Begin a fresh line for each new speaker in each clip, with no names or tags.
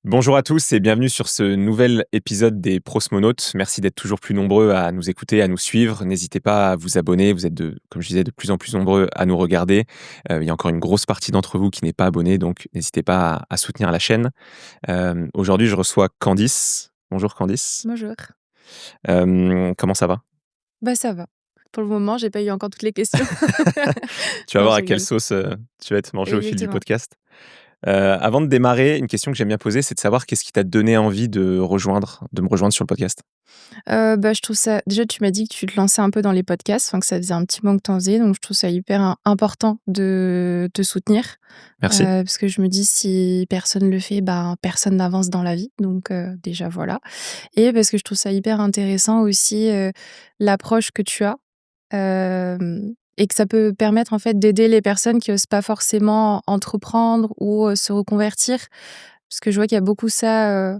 Bonjour à tous et bienvenue sur ce nouvel épisode des Prosmonautes. Merci d'être toujours plus nombreux à nous écouter, à nous suivre. N'hésitez pas à vous abonner. Vous êtes, comme je disais, de plus en plus nombreux à nous regarder. Il y a encore une grosse partie d'entre vous qui n'est pas abonné, donc n'hésitez pas à soutenir la chaîne. Aujourd'hui, je reçois Candice. Bonjour Candice.
Bonjour.
Comment ça va?
Bah, ça va. Pour le moment, j'ai pas eu encore toutes les questions.
Tu vas
Non,
voir
je
à quelle
rigole.
sauce tu vas être mangé au fil du
Exactement.
podcast. Avant de démarrer, une question que j'aime bien poser, c'est de savoir qu'est-ce qui t'a donné envie de me rejoindre sur le podcast?
Bah, je trouve ça déjà, tu m'as dit que tu te lançais un peu dans les podcasts, enfin, que ça faisait un petit moment que tu en faisais, donc je trouve ça hyper important de te soutenir,
Merci.
parce que je me dis: «Si personne le fait, ben, personne n'avance dans la vie», donc déjà, voilà et parce que je trouve ça hyper intéressant aussi, l'approche que tu as, et que ça peut permettre, en fait, d'aider les personnes qui osent pas forcément entreprendre ou se reconvertir. Parce que je vois qu'il y a beaucoup ça,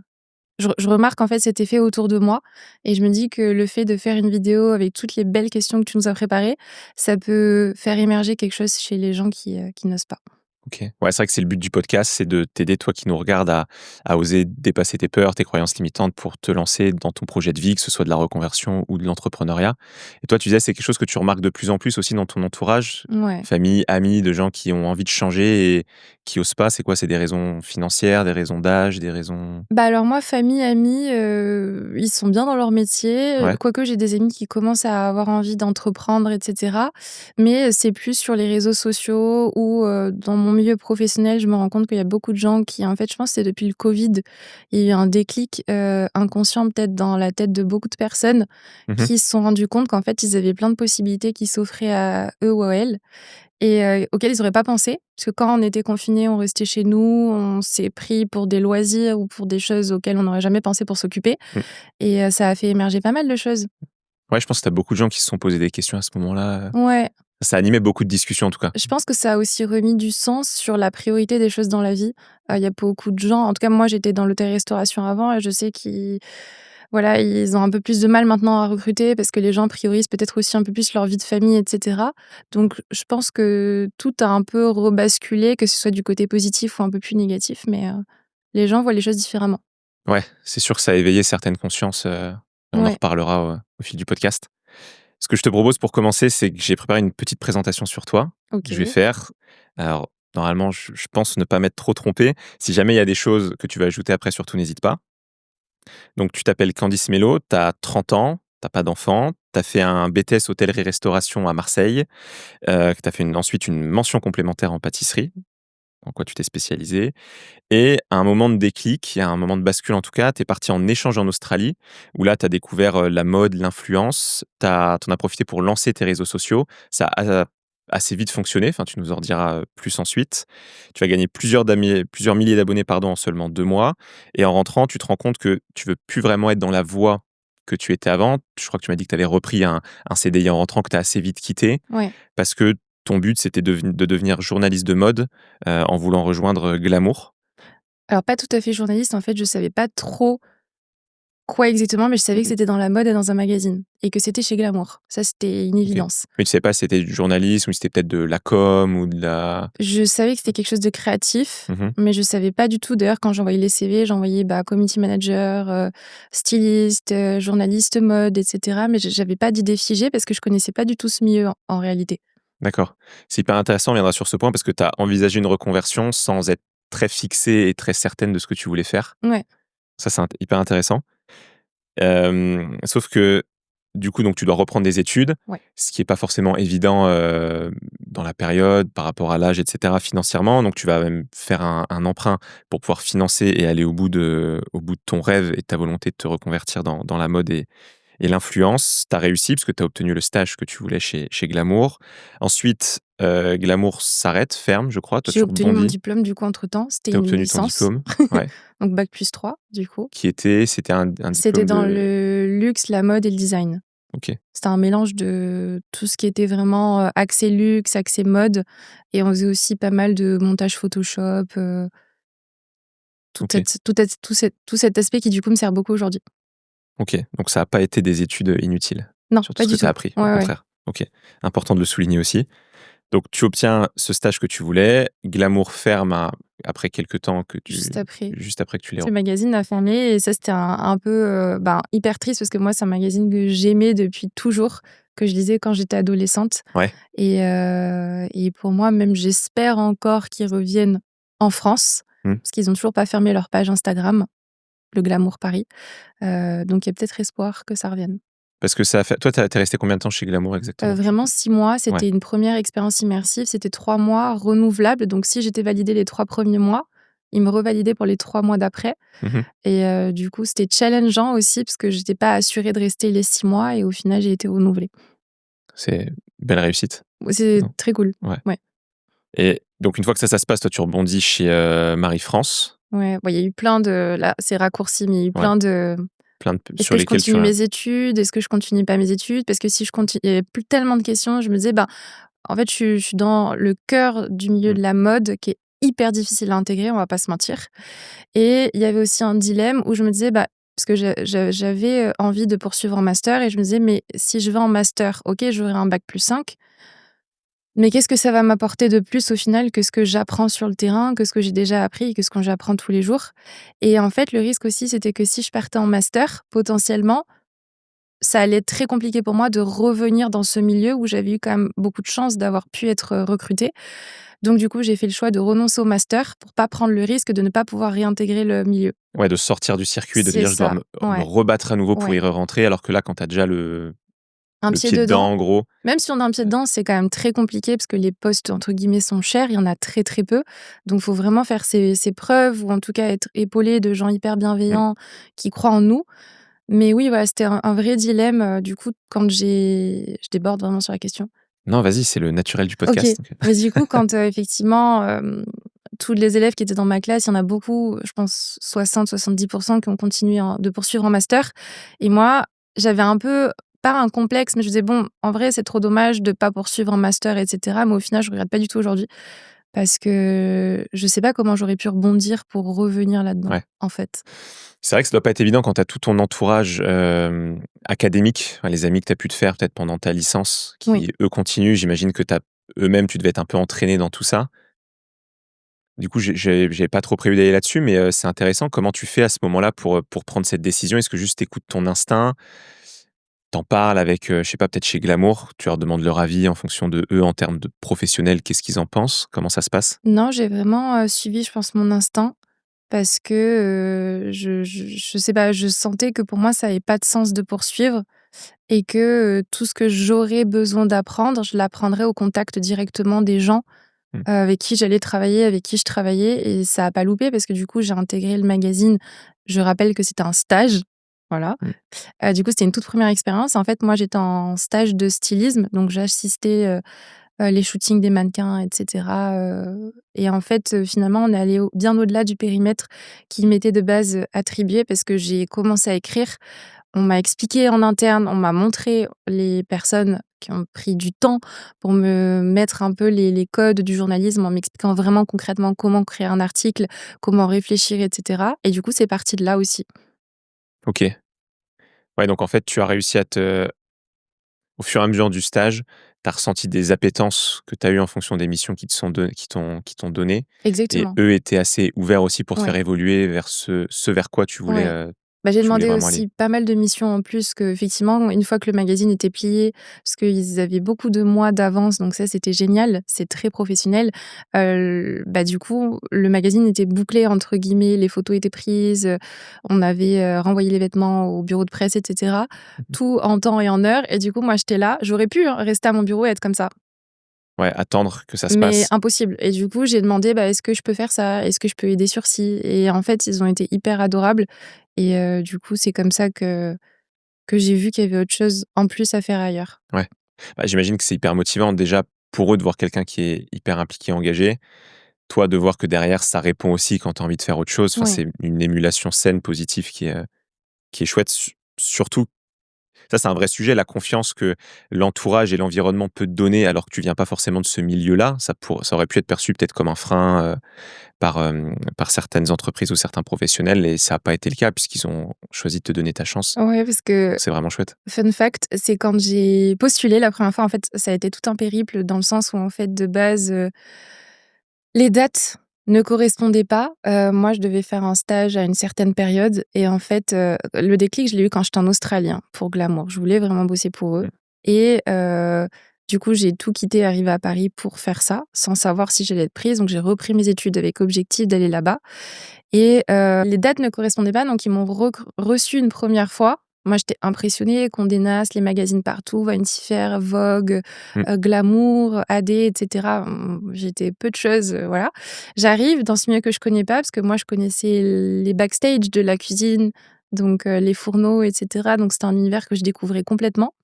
je remarque en fait cet effet autour de moi et je me dis que le fait de faire une vidéo avec toutes les belles questions que tu nous as préparées, ça peut faire émerger quelque chose chez les gens qui n'osent pas.
OK. Ouais, c'est vrai que c'est le but du podcast, c'est de t'aider, toi qui nous regardes, à oser dépasser tes peurs, tes croyances limitantes pour te lancer dans ton projet de vie, que ce soit de la reconversion ou de l'entrepreneuriat. Et toi, tu disais, c'est quelque chose que tu remarques de plus en plus aussi dans ton entourage,
Ouais.
famille, amis, de gens qui ont envie de changer et qui osent pas. C'est quoi? C'est des raisons financières, des raisons d'âge, des raisons.
Bah, alors moi, famille, amis, ils sont bien dans leur métier,
Ouais.
quoique j'ai des amis qui commencent à avoir envie d'entreprendre et cetera. Mais c'est plus sur les réseaux sociaux ou, dans mon milieu professionnel, je me rends compte qu'il y a beaucoup de gens qui en fait, je pense que c'est depuis le covid, il y a eu un déclic, inconscient peut-être dans la tête de beaucoup de personnes
Mmh.
qui se sont rendus compte qu'en fait, ils avaient plein de possibilités qui s'offraient à eux ou à elles et auxquelles ils n'auraient pas pensé. Parce que quand on était confinés, on restait chez nous, on s'est pris pour des loisirs ou pour des choses auxquelles on n'aurait jamais pensé pour s'occuper
Mmh.
et ça a fait émerger pas mal de choses.
Ouais, je pense que tu as beaucoup de gens qui se sont posés des questions à ce moment-là.
Ouais,
Ça a animé beaucoup de discussions, en tout cas.
je pense que ça a aussi remis du sens sur la priorité des choses dans la vie. Il y a beaucoup de gens en tout cas moi j'étais dans l'hôtellerie-restauration avant et je sais qu'ils voilà, ils ont un peu plus de mal maintenant à recruter parce que les gens priorisent peut-être aussi un peu plus leur vie de famille et cetera. Donc je pense que tout a un peu rebasculé, que ce soit du côté positif ou un peu plus négatif, mais les gens voient les choses différemment.
Ouais, c'est sûr que ça a éveillé certaines consciences, on en
Ouais,
reparlera, au fil du podcast. Ce que je te propose pour commencer, c'est que j'ai préparé une petite présentation sur toi. Je vais
OK.
faire alors normalement, je pense ne pas m'être trop trompé. Si jamais il y a des choses que tu veux ajouter après, surtout n'hésite pas. Donc tu t'appelles Candice Mello, tu as 30 ans, tu as pas d'enfant, tu as fait un BTS hôtellerie-restauration à Marseille, tu as fait ensuite une mention complémentaire en pâtisserie, en quoi tu t'es spécialisé. Et à un moment de déclic, à un moment de bascule en tout cas, tu es parti en échange en Australie, où là, tu as découvert, la mode, l'influence, tu en as profité pour lancer tes réseaux sociaux. Ça a assez vite fonctionné, enfin, tu nous en diras, plus ensuite. Tu vas gagner plusieurs milliers d'abonnés, pardon, en seulement 2 mois et en rentrant, tu te rends compte que tu veux plus vraiment être dans la voie que tu étais avant. Je crois que tu m'as dit que tu avais repris un CDI en rentrant que tu as assez vite quitté
Ouais.
parce que ton but, c'était de devenir journaliste de mode, en voulant rejoindre, Glamour.
Alors pas tout à fait journaliste, en fait, je savais pas trop quoi exactement, mais je savais que c'était dans la mode et dans un magazine et que c'était chez Glamour. Ça, c'était une
OK.
évidence.
Mais tu sais pas si c'était du journalisme ou si c'était peut-être de la com ou de la.
Je savais que c'était quelque chose de créatif,
Mmh.
mais je savais pas du tout. D'ailleurs, quand j'envoyais les CV, j'envoyais, bah, community manager, styliste, journaliste mode et cetera, mais j'avais pas d'idée figée parce que je connaissais pas du tout ce milieu en réalité.
D'accord. C'est hyper intéressant, on viendra sur ce point parce que tu as envisagé une reconversion sans être très fixée et très certaine de ce que tu voulais faire.
Ouais,
Ça, c'est hyper intéressant. Sauf que, du coup, donc tu dois reprendre des études,
ouais.
ce qui est pas forcément évident, dans la période, par rapport à l'âge et cetera, financièrement. Donc tu vas même faire un emprunt pour pouvoir financer et aller au bout de ton rêve et de ta volonté de te reconvertir dans la mode et l'influence. Tu as réussi parce que tu as obtenu le stage que tu voulais chez Glamour. Ensuite, Glamour s'arrête, ferme, je crois. Toi,
J'ai
tu
obtenu mon
rebondis.
diplôme du coup entre-temps, c'était
Tu as
une
obtenu ton
licence,
diplôme. Ouais.
donc bac+3 du coup.
C'était un
C'était
diplôme
dans
de.
le luxe, la mode et le design.
OK.
C'était un mélange de tout ce qui était vraiment, axé luxe, axé mode et on faisait aussi pas mal de montage Photoshop,
OK.
tout cet aspect qui du coup me sert beaucoup aujourd'hui.
OK. Donc ça a pas été des études, inutiles,
Non,
sur tout
pas
ce que
du
tu as
tout.
appris, au
Ouais, ouais.
contraire. OK. Important de le souligner aussi. Donc tu obtiens ce stage que tu voulais, Glamour ferme après quelques temps
Juste après.
juste après que tu l'aies.
Ce magazine a fermé et ça, c'était un peu, hyper triste parce que moi, c'est un magazine que j'aimais depuis toujours, que je lisais quand j'étais adolescente
Ouais.
et pour moi, même j'espère encore qu'ils reviennent en France
Mmh.
parce qu'ils ont toujours pas fermé leur page Instagram, le Glamour Paris, donc il y a peut-être espoir que ça revienne.
Parce que ça a fait toi, tu es resté combien de temps chez Glamour exactement, tu
Vraiment 6 mois,
ouais.
c'était une première expérience immersive, c'était 3 mois renouvelables, donc si j'étais validée les 3 premiers mois, ils me revalidaient pour les 3 mois d'après.
Mmh.
Et du coup, c'était challengeant aussi parce que j'étais pas assurée de rester les 6 mois et au final, j'ai été renouvelée.
C'est belle réussite.
Ouais, c'est
Non?
très cool.
Ouais.
Ouais,
Et donc une fois que ça se passe, toi, tu rebondis chez, Marie-France.
ouais. Bon, il y a eu plein de là, c'est raccourci, mais il y a eu
Ouais,
plein de
plein de
est-ce
sur
que je
lesquels tu
continue
as
mes études? Est-ce que je continue pas mes études? Parce que si je continue, il y avait plus tellement de questions. Je me disais: «Ben, en fait, je suis dans le cœur du milieu
mmh,
de la mode qui est hyper difficile à intégrer, on va pas se mentir». Et il y avait aussi un dilemme où je me disais, bah, parce que j'avais, envie de poursuivre en master et je me disais: «Mais si je vais en master, OK, j'aurai un bac+5, mais qu'est-ce que ça va m'apporter de plus au final que ce que j'apprends sur le terrain, que ce que j'ai déjà appris et que ce que j'apprends tous les jours?» Et en fait, le risque aussi, c'était que si je partais en master, potentiellement, ça allait être très compliqué pour moi de revenir dans ce milieu où j'avais eu quand même beaucoup de chance d'avoir pu être, recrutée. Donc du coup, j'ai fait le choix de renoncer au master pour pas prendre le risque de ne pas pouvoir réintégrer le milieu.
ouais, de sortir du circuit et de te
C'est
dire: «Je dois
ça,
me
ouais,
rebattre à nouveau pour
ouais.
y re-rentrer», alors que là, quand tu as déjà
Un
le
pied
pied
dedans,
dedans, en gros,
même si on a un pied dedans, c'est quand même très compliqué parce que les postes entre guillemets «sont chers», il y en a très, très peu. Donc faut vraiment faire ses preuves ou en tout cas être épaulé de gens hyper
mmh.
bienveillants qui croient en nous. Mais oui, voilà, c'était un vrai dilemme, du coup, quand je déborde vraiment sur la question.
Non, vas-y, c'est le naturel du
OK,
podcast, donc
mais du coup, quand, effectivement, tous les élèves qui étaient dans ma classe, il y en a beaucoup, je pense 60-70 qui ont continué de poursuivre en master et moi, j'avais un peu, pas un complexe, mais je disais: «Bon, en vrai, c'est trop dommage de pas poursuivre en master et cetera», mais au final, je regrette pas du tout aujourd'hui parce que je sais pas comment j'aurais pu rebondir pour revenir là-dedans,
ouais.
en fait.
C'est vrai que ça doit pas être évident quand tu as tout ton entourage, académique, enfin les amis que tu as pu te faire peut-être pendant ta licence
Oui.
qui, eux, continuent. J'imagine que tu eux-mêmes, tu devais être un peu entraîné dans tout ça. Du coup, j'avais pas trop prévu d'aller là-dessus, mais c'est intéressant. Comment tu fais à ce moment-là pour prendre cette décision? Est-ce que juste tu écoutes ton instinct? T'en parles avec, je sais pas, peut-être chez Glamour, tu leur demandes leur avis en fonction de eux, en termes de professionnels, qu'est-ce qu'ils en pensent? Comment ça se passe?
Non, j'ai vraiment, suivi, je pense, mon instinct parce que, je sais pas, je sentais que pour moi, ça avait pas de sens de poursuivre et que, tout ce que j'aurais besoin d'apprendre, je l'apprendrais au contact directement des gens,
Mmh.
avec qui j'allais travailler, avec qui je travaillais et ça a pas loupé parce que du coup, j'ai intégré le magazine. Je rappelle que c'était un stage, voilà.
Mmh.
Du coup, c'était une toute première expérience. En fait, moi, j'étais en stage de stylisme, donc j'assistais, les shootings des mannequins et cetera, et en fait, finalement, on est allé bien au-delà du périmètre qui m'était de base, attribué parce que j'ai commencé à écrire. On m'a expliqué en interne, on m'a montré les personnes qui ont pris du temps pour me mettre un peu les codes du journalisme en m'expliquant vraiment concrètement comment créer un article, comment réfléchir et cetera et du coup, c'est parti de là aussi.
OK. Ouais, donc en fait, tu as réussi à te au fur et à mesure du stage, tu as ressenti des appétences que tu as eues en fonction des missions qui t'ont donné et
Exactement,
eux étaient assez ouverts aussi pour te faire
ouais.
évoluer vers ce vers quoi
Ouais. Bah, j'ai
tu voulais
demandé
vraiment aller?
aussi pas mal de missions en plus qu'effectivement, une fois que le magazine était plié, parce qu'ils avaient beaucoup de mois d'avance, donc ça, c'était génial, c'est très professionnel. Bah, du coup, le magazine était «bouclé» entre guillemets, les photos étaient prises, on avait, renvoyé les vêtements au bureau de presse et cetera.
Mmh.
Tout en temps et en heure et du coup, moi, j'étais là. J'aurais pu, hein, rester à mon bureau et être comme ça.
Ouais, attendre que ça se
Mais
passe.
impossible et du coup, j'ai demandé: «Bah, est-ce que je peux faire ça? Est-ce que je peux aider sur ci?» Et en fait, ils ont été hyper adorables et du coup, c'est comme ça que j'ai vu qu'il y avait autre chose en plus à faire ailleurs.
Ouais. Bah, j'imagine que c'est hyper motivant déjà pour eux de voir quelqu'un qui est hyper impliqué, engagé. Toi, de voir que derrière, ça répond aussi quand tu as envie de faire autre chose. Enfin,
Oui,
c'est une émulation saine, positive qui est chouette. Surtout, Ça, c'est un vrai sujet, la confiance que l'entourage et l'environnement peut te donner alors que tu viens pas forcément de ce milieu-là. Ça aurait pu être perçu peut-être comme un frein, par certaines entreprises ou certains professionnels et ça a pas été le cas puisqu'ils ont choisi de te donner ta chance.
Ouais, parce que
C'est vraiment chouette.
fun fact, c'est quand j'ai postulé la première fois, en fait, ça a été tout un périple dans le sens où, en fait, de base, les dates ne correspondaient pas. Moi, je devais faire un stage à une certaine période et en fait, le déclic, je l'ai eu quand j'étais en Australie, hein, pour Glamour. Je voulais vraiment bosser pour eux
Mmh.
et du coup, j'ai tout quitté, arrivé à Paris pour faire ça, sans savoir si j'allais être prise. Donc j'ai repris mes études avec objectif d'aller là-bas et les dates ne correspondaient pas, donc ils m'ont reçue une première fois. Moi, j'étais impressionnée, Condé Nast, les magazines partout, Vanity Fair, Vogue,
Mmh.
Glamour, AD, et cetera. J'étais peu de choses, voilà. J'arrive dans ce milieu que je connais pas, parce que moi, je connaissais les backstage de la cuisine, donc les fourneaux, et cetera. Donc c'était un univers que je découvrais complètement.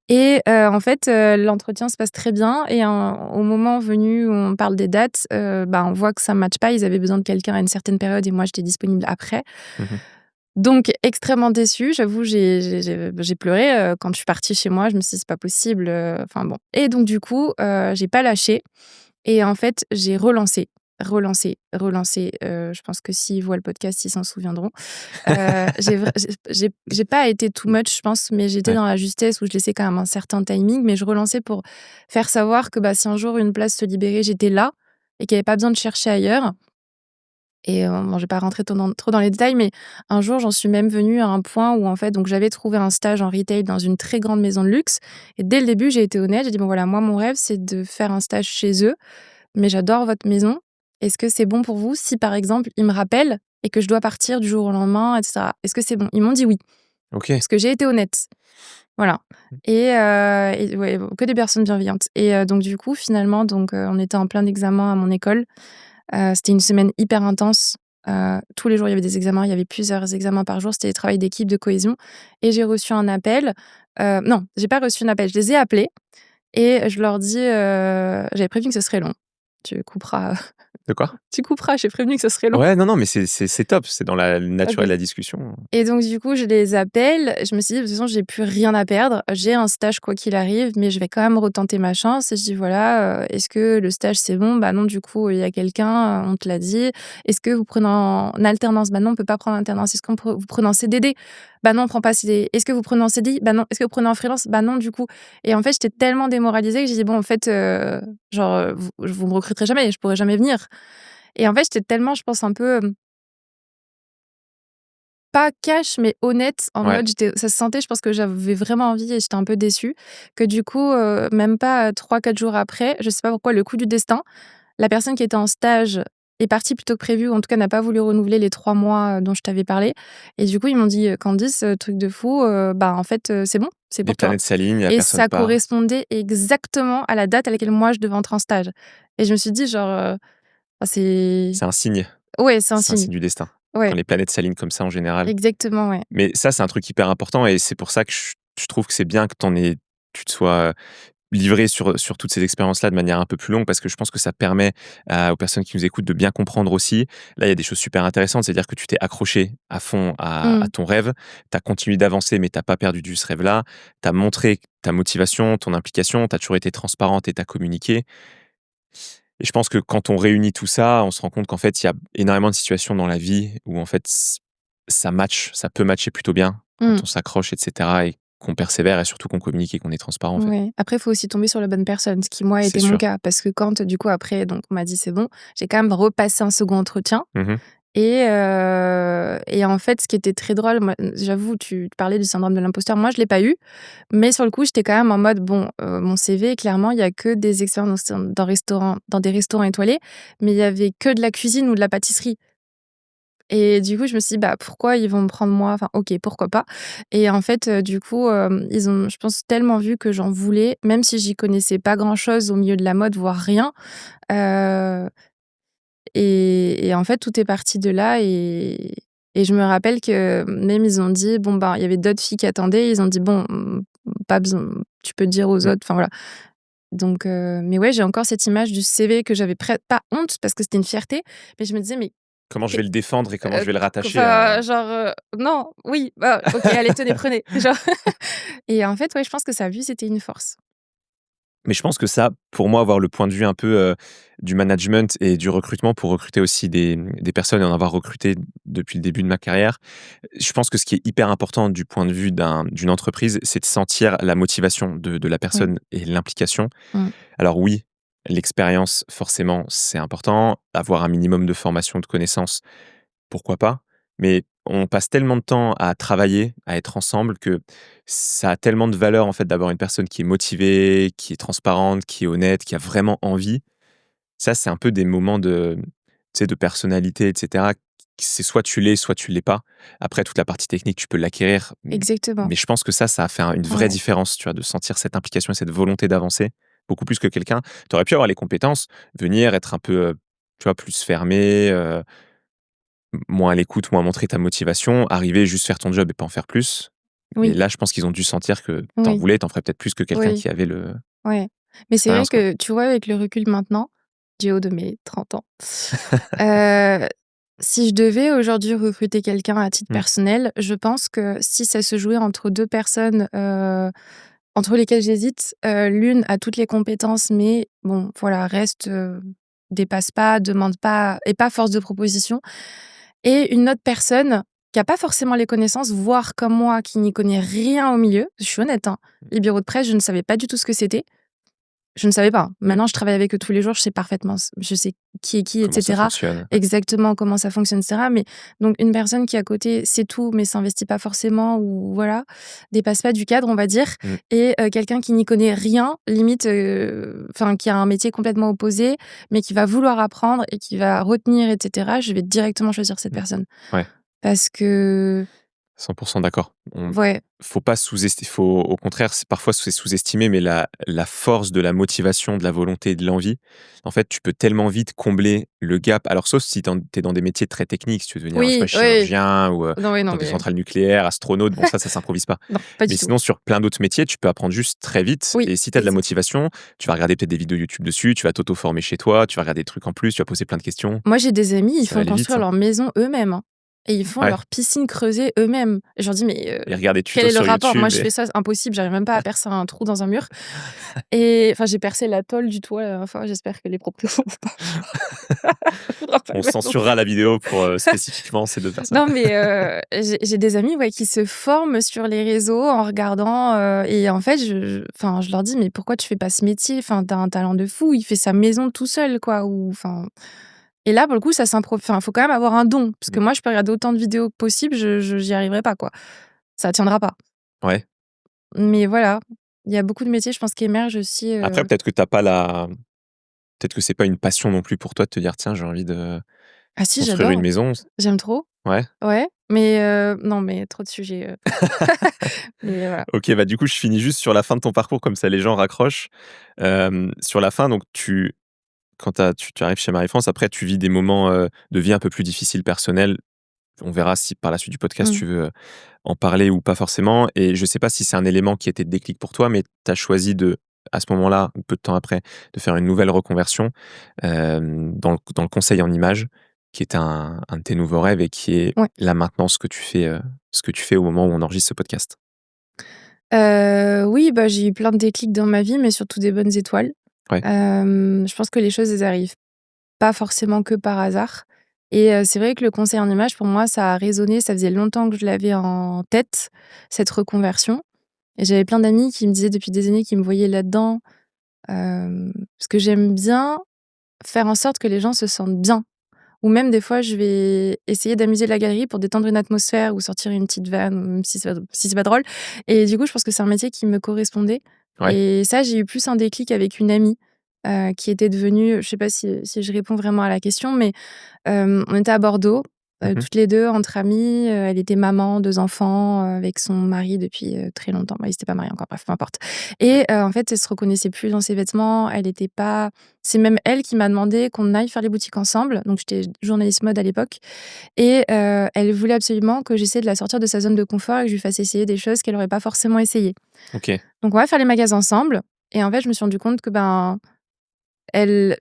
Et en fait, l'entretien se passe très bien et au moment venu où on parle des dates, on voit que ça ne matche pas. Ils avaient besoin de quelqu'un à une certaine période et moi, j'étais disponible après.
Mmh.
Donc extrêmement déçue, j'avoue, j'ai pleuré, quand je suis partie chez moi. Je me suis dit: «C'est pas possible», enfin bon et donc du coup, j'ai pas lâché et en fait, j'ai relancé, relancé, relancé, je pense que s'ils voient le podcast, ils s'en souviendront. J'ai pas été too much, je pense, mais j'étais
Ouais.
dans la justesse où je laissais quand même un certain timing, mais je relançais pour faire savoir que, si un jour une place se libérait, j'étais là et qu'il y avait pas besoin de chercher ailleurs et bon, je vais pas rentrer trop dans les détails, mais un jour, j'en suis même venue à un point où, en fait, donc j'avais trouvé un stage en retail dans une très grande maison de luxe et dès le début, j'ai été honnête, j'ai dit: «Bon voilà, moi, mon rêve, c'est de faire un stage chez eux, mais j'adore votre maison. Est-ce que c'est bon pour vous si, par exemple, ils me rappellent et que je dois partir du jour au lendemain, et cetera? Est-ce que c'est bon?» Ils m'ont dit: «Oui»,
OK.
parce que j'ai été honnête. Voilà
Mmh.
et ouais, que des personnes bienveillantes et donc du coup, finalement, donc on était en plein examen à mon école. C'était une semaine hyper intense. Tous les jours, il y avait des examens. Il y avait plusieurs examens par jour. C'était des travails d'équipe, de cohésion et j'ai reçu un appel. Non, j'ai pas reçu un appel. Je les ai appelés et je leur dis, j'avais prévenu que ce serait long. Tu couperas,
De quoi?
tu couperas, j'ai prévenu que ce serait long.
Ouais, non, non, mais c'est top, c'est dans la nature de
OK.
la discussion.
Et donc du coup, je les appelle. Je me suis dit: «De toute façon, j'ai plus rien à perdre. J'ai un stage quoi qu'il arrive, mais je vais quand même retenter ma chance» et je dis: «Voilà, est-ce que le stage, c'est bon?» «Bah non, du coup, il y a quelqu'un, on te l'a dit». «Est-ce que vous prenez en alternance?» «Bah non, on peut pas prendre en alternance». «Est-ce qu'on vous prenez en CDD?» «Bah non, on prend pas CDD». «Est-ce que vous prenez en CDI?» «Bah non». «Est-ce que vous prenez en freelance?» «Bah non, du coup». Et en fait, j'étais tellement démoralisée que j'ai dit: «Bon, en fait, genre, vous me recruterez jamais, je pourrai jamais venir». Et en fait, j'étais tellement, je pense, un peu, pas cash, mais honnête, en
Ouais.
mode ça se sentait, je pense que j'avais vraiment envie et j'étais un peu déçue, que du coup, même pas, 3-4 jours après, je sais pas pourquoi, le coup du destin, la personne qui était en stage est partie plus tôt que prévu ou en tout cas n'a pas voulu renouveler les 3 mois, dont je t'avais parlé et du coup, ils m'ont dit: «Candice, truc de fou, en fait, c'est bon, c'est
Les
pour toi»
planètes s'alignent, la
et
personne
ça
part.
correspondait exactement à la date à laquelle moi je devais entrer en stage et je me suis dit genre, c'est
C'est un signe,
ouais, c'est un
c'est un
signe.
signe du destin. Quand
Ouais,
les planètes s'alignent comme ça en général.
exactement, ouais.
Mais ça, c'est un truc hyper important et c'est pour ça que je trouve que c'est bien que tu te sois livré sur toutes ces expériences-là de manière un peu plus longue parce que je pense que ça permet aux personnes qui nous écoutent de bien comprendre aussi. Là, il y a des choses super intéressantes, c'est-à-dire que tu t'es accroché à fond à
Mmh.
ton rêve, tu as continué d'avancer mais tu pas perdu du ce rêve-là, tu as montré ta motivation, ton implication, tu as toujours été transparente et tu as communiqué. Et je pense que quand on réunit tout ça, on se rend compte qu'en fait, il y a énormément de situations dans la vie où en fait, ça match, ça peut matcher plutôt bien quand
Mmh.
on s'accroche, et cetera et qu'on persévère et surtout qu'on communique et qu'on est transparent, en fait.
Ouais. Après, il faut aussi tomber sur la bonne personne, ce qui, moi, a
C'est
été mon
sûr.
cas. Parce que quand, du coup, après, donc on m'a dit: «C'est bon», j'ai quand même repassé un second entretien
Mmh.
et en fait, ce qui était très drôle, moi, j'avoue, tu parlais du syndrome de l'imposteur. Moi, je l'ai pas eu, mais sur le coup, j'étais quand même en mode: «Bon, mon CV, clairement, il y a que des expériences dans des restaurants étoilés, mais il y avait que de la cuisine ou de la pâtisserie». Et du coup, je me suis dit: «Bah, pourquoi ils vont me prendre moi? Enfin, OK, pourquoi pas?» Et en fait, du coup, ils ont, je pense, tellement vu que j'en voulais, même si j'y connaissais pas grand-chose au milieu de la mode, voire rien, heu et en fait, tout est parti de là et je me rappelle que même ils ont dit bon, ben, il y avait d'autres filles qui attendaient, ils ont dit: «Bon, pas besoin, tu peux dire aux
Mmh.
autres», enfin voilà. Donc mais ouais, j'ai encore cette image du CV que j'avais pas honte parce que c'était une fierté, mais je me disais: «Mais
Comment je
Et
vais le défendre et comment je vais le
q
rattacher
enfin,
à
genre, non, oui, bah, OK, allez, tenez, prenez, genre et en fait, ouais, je pense que ça a vu, c'était une force.
mais je pense que ça, pour moi, avoir le point de vue un peu, du management et du recrutement pour recruter aussi des personnes et en avoir recruté depuis le début de ma carrière, je pense que ce qui est hyper important du point de vue d'une entreprise, c'est de sentir la motivation de la
Oui.
personne et l'implication.
Mmh.
Alors oui, l'expérience, forcément, c'est important. Avoir un minimum de formation, de connaissances, pourquoi pas? Mais on passe tellement de temps à travailler, à être ensemble que ça a tellement de valeur, en fait, d'avoir une personne qui est motivée, qui est transparente, qui est honnête, qui a vraiment envie. Ça, c'est un peu des moments de, tu sais, de personnalité et cetera. C'est soit tu l'es, soit tu l'es pas. Après, toute la partie technique, tu peux l'acquérir,
Exactement.
mais je pense que ça a fait une vraie
Ouais.
différence, tu vois, de sentir cette implication et cette volonté d'avancer, beaucoup plus que quelqu'un. Tu aurais pu avoir les compétences, venir être un peu, tu vois, plus fermé, moins à l'écoute, moins montrer ta motivation, arriver, juste faire ton job et pas en faire plus. Mais
Oui,
là, je pense qu'ils ont dû sentir que tu en
oui,
voulais, tu en ferais peut-être plus que quelqu'un
oui,
qui avait le
ouais. Mais c'est vrai
l'expérience, quoi.
que, tu vois, avec le recul maintenant, du haut de mes 30 ans, heu, si je devais aujourd'hui recruter quelqu'un à titre
Mmh,
personnel, je pense que si ça se jouait entre 2 personnes, entre lesquelles j'hésite, l'une a toutes les compétences, mais bon, voilà, reste, dépasse pas, demande pas, est pas force de proposition, et une autre personne qui a pas forcément les connaissances, voire comme moi, qui n'y connaît rien au milieu. Je suis honnête, hein. Les bureaux de presse, je ne savais pas du tout ce que c'était. Je ne savais pas. Maintenant, je travaille avec eux tous les jours, je sais parfaitement, je sais qui est qui, et
comment ça
cetera.
fonctionne? Ouais.
Exactement comment ça fonctionne, et cetera. Mais donc une personne qui à côté sait tout, mais s'investit pas forcément, ou voilà, dépasse pas du cadre, on va dire,
Mmh,
et quelqu'un qui n'y connaît rien, limite, enfin qui a un métier complètement opposé, mais qui va vouloir apprendre et qui va retenir, et cetera. Je vais directement choisir cette
mmh.
personne.
Ouais.
Parce que
100 d'accord.
ouais,
Faut pas sous-estimer. Faut au contraire, parfois c'est sous-estimé, mais la force de la motivation, de la volonté et de l'envie, en fait, tu peux tellement vite combler le gap. Alors sauf si tu es dans des métiers très techniques, si tu veux devenir, je sais pas,
oui, oui.
chirurgien ou,
Non, oui, non,
dans des
mais
centrales nucléaires, astronaute, bon ça s'improvise pas.
non, pas
Mais
du tout.
sinon sur plein d'autres métiers, tu peux apprendre juste très vite
Oui,
et si tu as de la
exactement.
motivation, tu vas regarder peut-être des vidéos YouTube dessus, tu vas t'auto-former chez toi, tu vas regarder des trucs en plus, tu vas poser plein de questions.
Moi, j'ai des amis, ils
Ça va
font
aller vite,
construire
hein.
leur maison eux-mêmes, hein, et ils font
Ouais,
leur piscine creusée eux-mêmes. Et je leur dis: «Mais
et regarde des
quel
tutos
est le
sur
rapport?» Moi,
YouTube
je
et
fais ça, c'est impossible, j'arrive même pas à percer un trou dans un mur, et enfin, j'ai percé la tôle du toit la dernière fois, j'espère que les proprios vont pas faudra pas
on
le mettre non plus.
censurera la vidéo pour, spécifiquement ces 2 personnes.
Non, mais j'ai des amis, ouais, qui se forment sur les réseaux en regardant, et en fait, enfin, je leur dis: «Mais pourquoi tu fais pas ce métier? Enfin, tu as un talent de fou, il fait sa maison tout seul, quoi», ou enfin. Et là, pour le coup, ça enfin, faut quand même avoir un don, parce que
Mmh.
moi, je peux regarder autant de vidéos que possible, j'y arriverai pas, quoi. Ça tiendra pas.
Ouais.
Mais voilà, il y a beaucoup de métiers, je pense, qui émergent aussi,
Après peut-être que t'as pas la peut-être que c'est pas une passion non plus pour toi de te dire: «Tiens, j'ai envie de
ah si,
construire une
j'adore,
maison».
j'aime trop,
Ouais.
ouais, mais non, mais trop de sujets, mais voilà.
OK, bah, du coup, je finis juste sur la fin de ton parcours comme ça les gens raccrochent. Sur la fin donc quand tu arrives chez Marie-France, après tu vis des moments, de vie un peu plus difficiles personnels. On verra si par la suite du podcast
Mmh.
tu veux, en parler ou pas forcément et je sais pas si c'est un élément qui était déclic pour toi, mais tu as choisi à ce moment-là ou peu de temps après, de faire une nouvelle reconversion, dans le conseil en images, qui est un de tes nouveaux rêves et qui est
Ouais.
là maintenant ce que tu fais au moment où on enregistre ce podcast.
Oui, bah, j'ai eu plein de déclics dans ma vie, mais surtout des bonnes étoiles.
Ouais.
Je pense que les choses, elles arrivent pas forcément que par hasard, et c'est vrai que le conseil en images, pour moi, ça a résonné, ça faisait longtemps que je l'avais en tête, cette reconversion, et j'avais plein d'amis qui me disaient depuis des années qu'ils me voyaient là-dedans, parce que j'aime bien faire en sorte que les gens se sentent bien, ou même des fois, je vais essayer d'amuser la galerie pour détendre une atmosphère ou sortir une petite vanne, même si c'est pas drôle, et du coup, je pense que c'est un métier qui me correspondait,
Ouais.
et ça, j'ai eu plus un déclic avec une amie, qui était devenue, je sais pas si je réponds vraiment à la question, mais on était à Bordeaux,
Mmh.
toutes les 2 entre amies, elle était maman, 2 enfants, avec son mari depuis, très longtemps. Bah, ils étaient pas mariés encore, bref, peu importe, et en fait, elle se reconnaissait plus dans ses vêtements, elle était pas c'est même elle qui m'a demandé qu'on aille faire les boutiques ensemble, donc j'étais journaliste mode à l'époque, et elle voulait absolument que j'essaie de la sortir de sa zone de confort et que je lui fasse essayer des choses qu'elle aurait pas forcément essayées.
OK.
Donc on va faire les magasins ensemble, et en fait, je me suis rendu compte que, ben, elle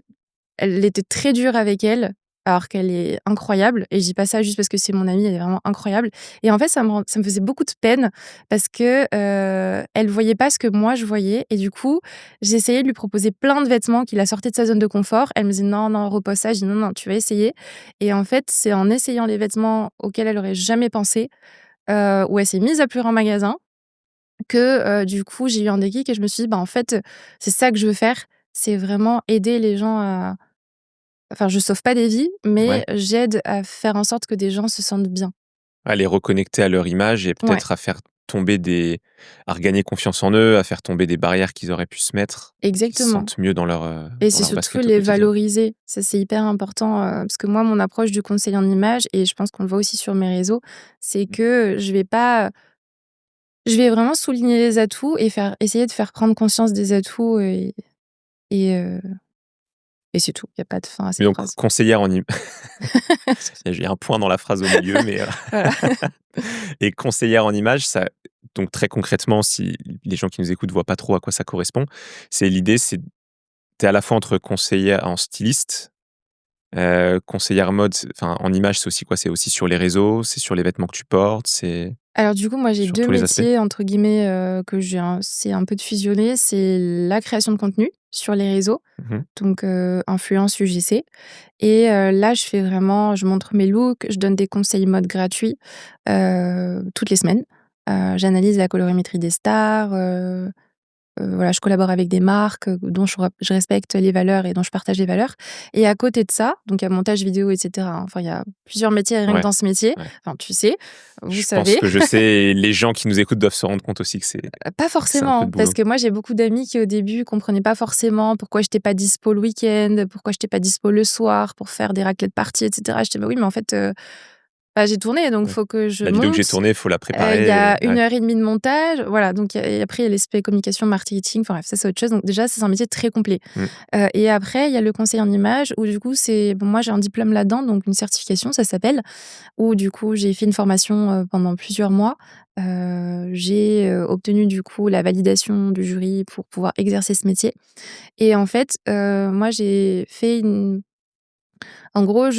elle était très dure avec elle, alors qu'elle est incroyable et je dis pas ça juste parce que c'est mon amie, elle est vraiment incroyable et en fait, ça me faisait beaucoup de peine parce que, elle voyait pas ce que moi je voyais et du coup, j'essayais de lui proposer plein de vêtements qui la sortaient de sa zone de confort. Elle me disait: «Non, non, repose ça». Je dis: «Non, non, tu vas essayer» et en fait, c'est en essayant les vêtements auxquels elle aurait jamais pensé, où elle s'est mise à pleurer en magasin que, du coup, j'ai eu un déclic et je me suis dit: «Bah, en fait, c'est ça que je veux faire». C'est vraiment aider les gens à enfin, je sauve pas des vies, mais
Ouais,
j'aide à faire en sorte que des gens se sentent bien.
à les reconnecter à leur image et
Ouais,
peut-être à regagner confiance en eux, à faire tomber des barrières qu'ils auraient pu se mettre, qu'ils se
exactement
sentent mieux
et
dans
c'est
leur
surtout
basket au
les
quotidien.
valoriser. Ça, c'est hyper important, parce que moi, mon approche du conseil en image et je pense qu'on le voit aussi sur mes réseaux, c'est
Mmh.
que je vais vraiment souligner les atouts et essayer de faire prendre conscience des atouts et heu et c'est tout. Il y a pas de fin à
Mais
cette
donc
phrase.
conseillère en im j'ai un point dans la phrase au milieu, mais
Voilà.
et conseillère en image, ça donc très concrètement, si les gens qui nous écoutent voient pas trop à quoi ça correspond, c'est tu es à la fois entre conseillère en styliste, conseillère mode, enfin en image, c'est aussi quoi? C'est aussi sur les réseaux, c'est sur les vêtements que tu portes, c'est
Alors du coup, moi, j'ai
sur
2
tous les aspects?
métiers entre guillemets, que j'ai c'est un peu de fusionner. C'est la création de contenu sur les réseaux,
Mmh.
donc influence UGC et là, je montre mes looks, je donne des conseils mode gratuits, toutes les semaines. J'analyse la colorimétrie des stars, voilà, je collabore avec des marques, dont je respecte les valeurs et dont je partage les valeurs et à côté de ça, donc il y a montage vidéo et cetera, hein. Enfin, il y a plusieurs métiers rien que
Ouais,
dans ce métier.
ouais.
Enfin, tu sais, vous
Je pense
savez.
que je sais et les gens qui nous écoutent doivent se rendre compte aussi que
Pas
c'est un peu
forcément,
de
parce
boulot.
que moi, j'ai beaucoup d'amis qui, au début, comprenaient pas forcément pourquoi j'étais pas dispo le week-end, pourquoi j'étais pas dispo le soir pour faire des raclette parties et cetera. J'étais: «Bah oui, mais en fait, bah, j'ai tourné, donc
Ouais.
faut que je
La vidéo que j'ai
monte».
tournée, il faut la
Il y
préparer,
a une
ouais.
heure et demie de montage, voilà, donc et après il y a l'aspect communication, marketing, enfin bref, ça, c'est autre chose. Donc déjà, c'est un métier très complet.
Mmh.
Et après, il y a le conseil en image où du coup, c'est bon, moi, j'ai un diplôme là-dedans, donc une certification, ça s'appelle, où du coup, j'ai fait une formation, pendant plusieurs mois. J'ai, obtenu du coup la validation du jury pour pouvoir exercer ce métier et en fait, moi, j'ai fait une en gros,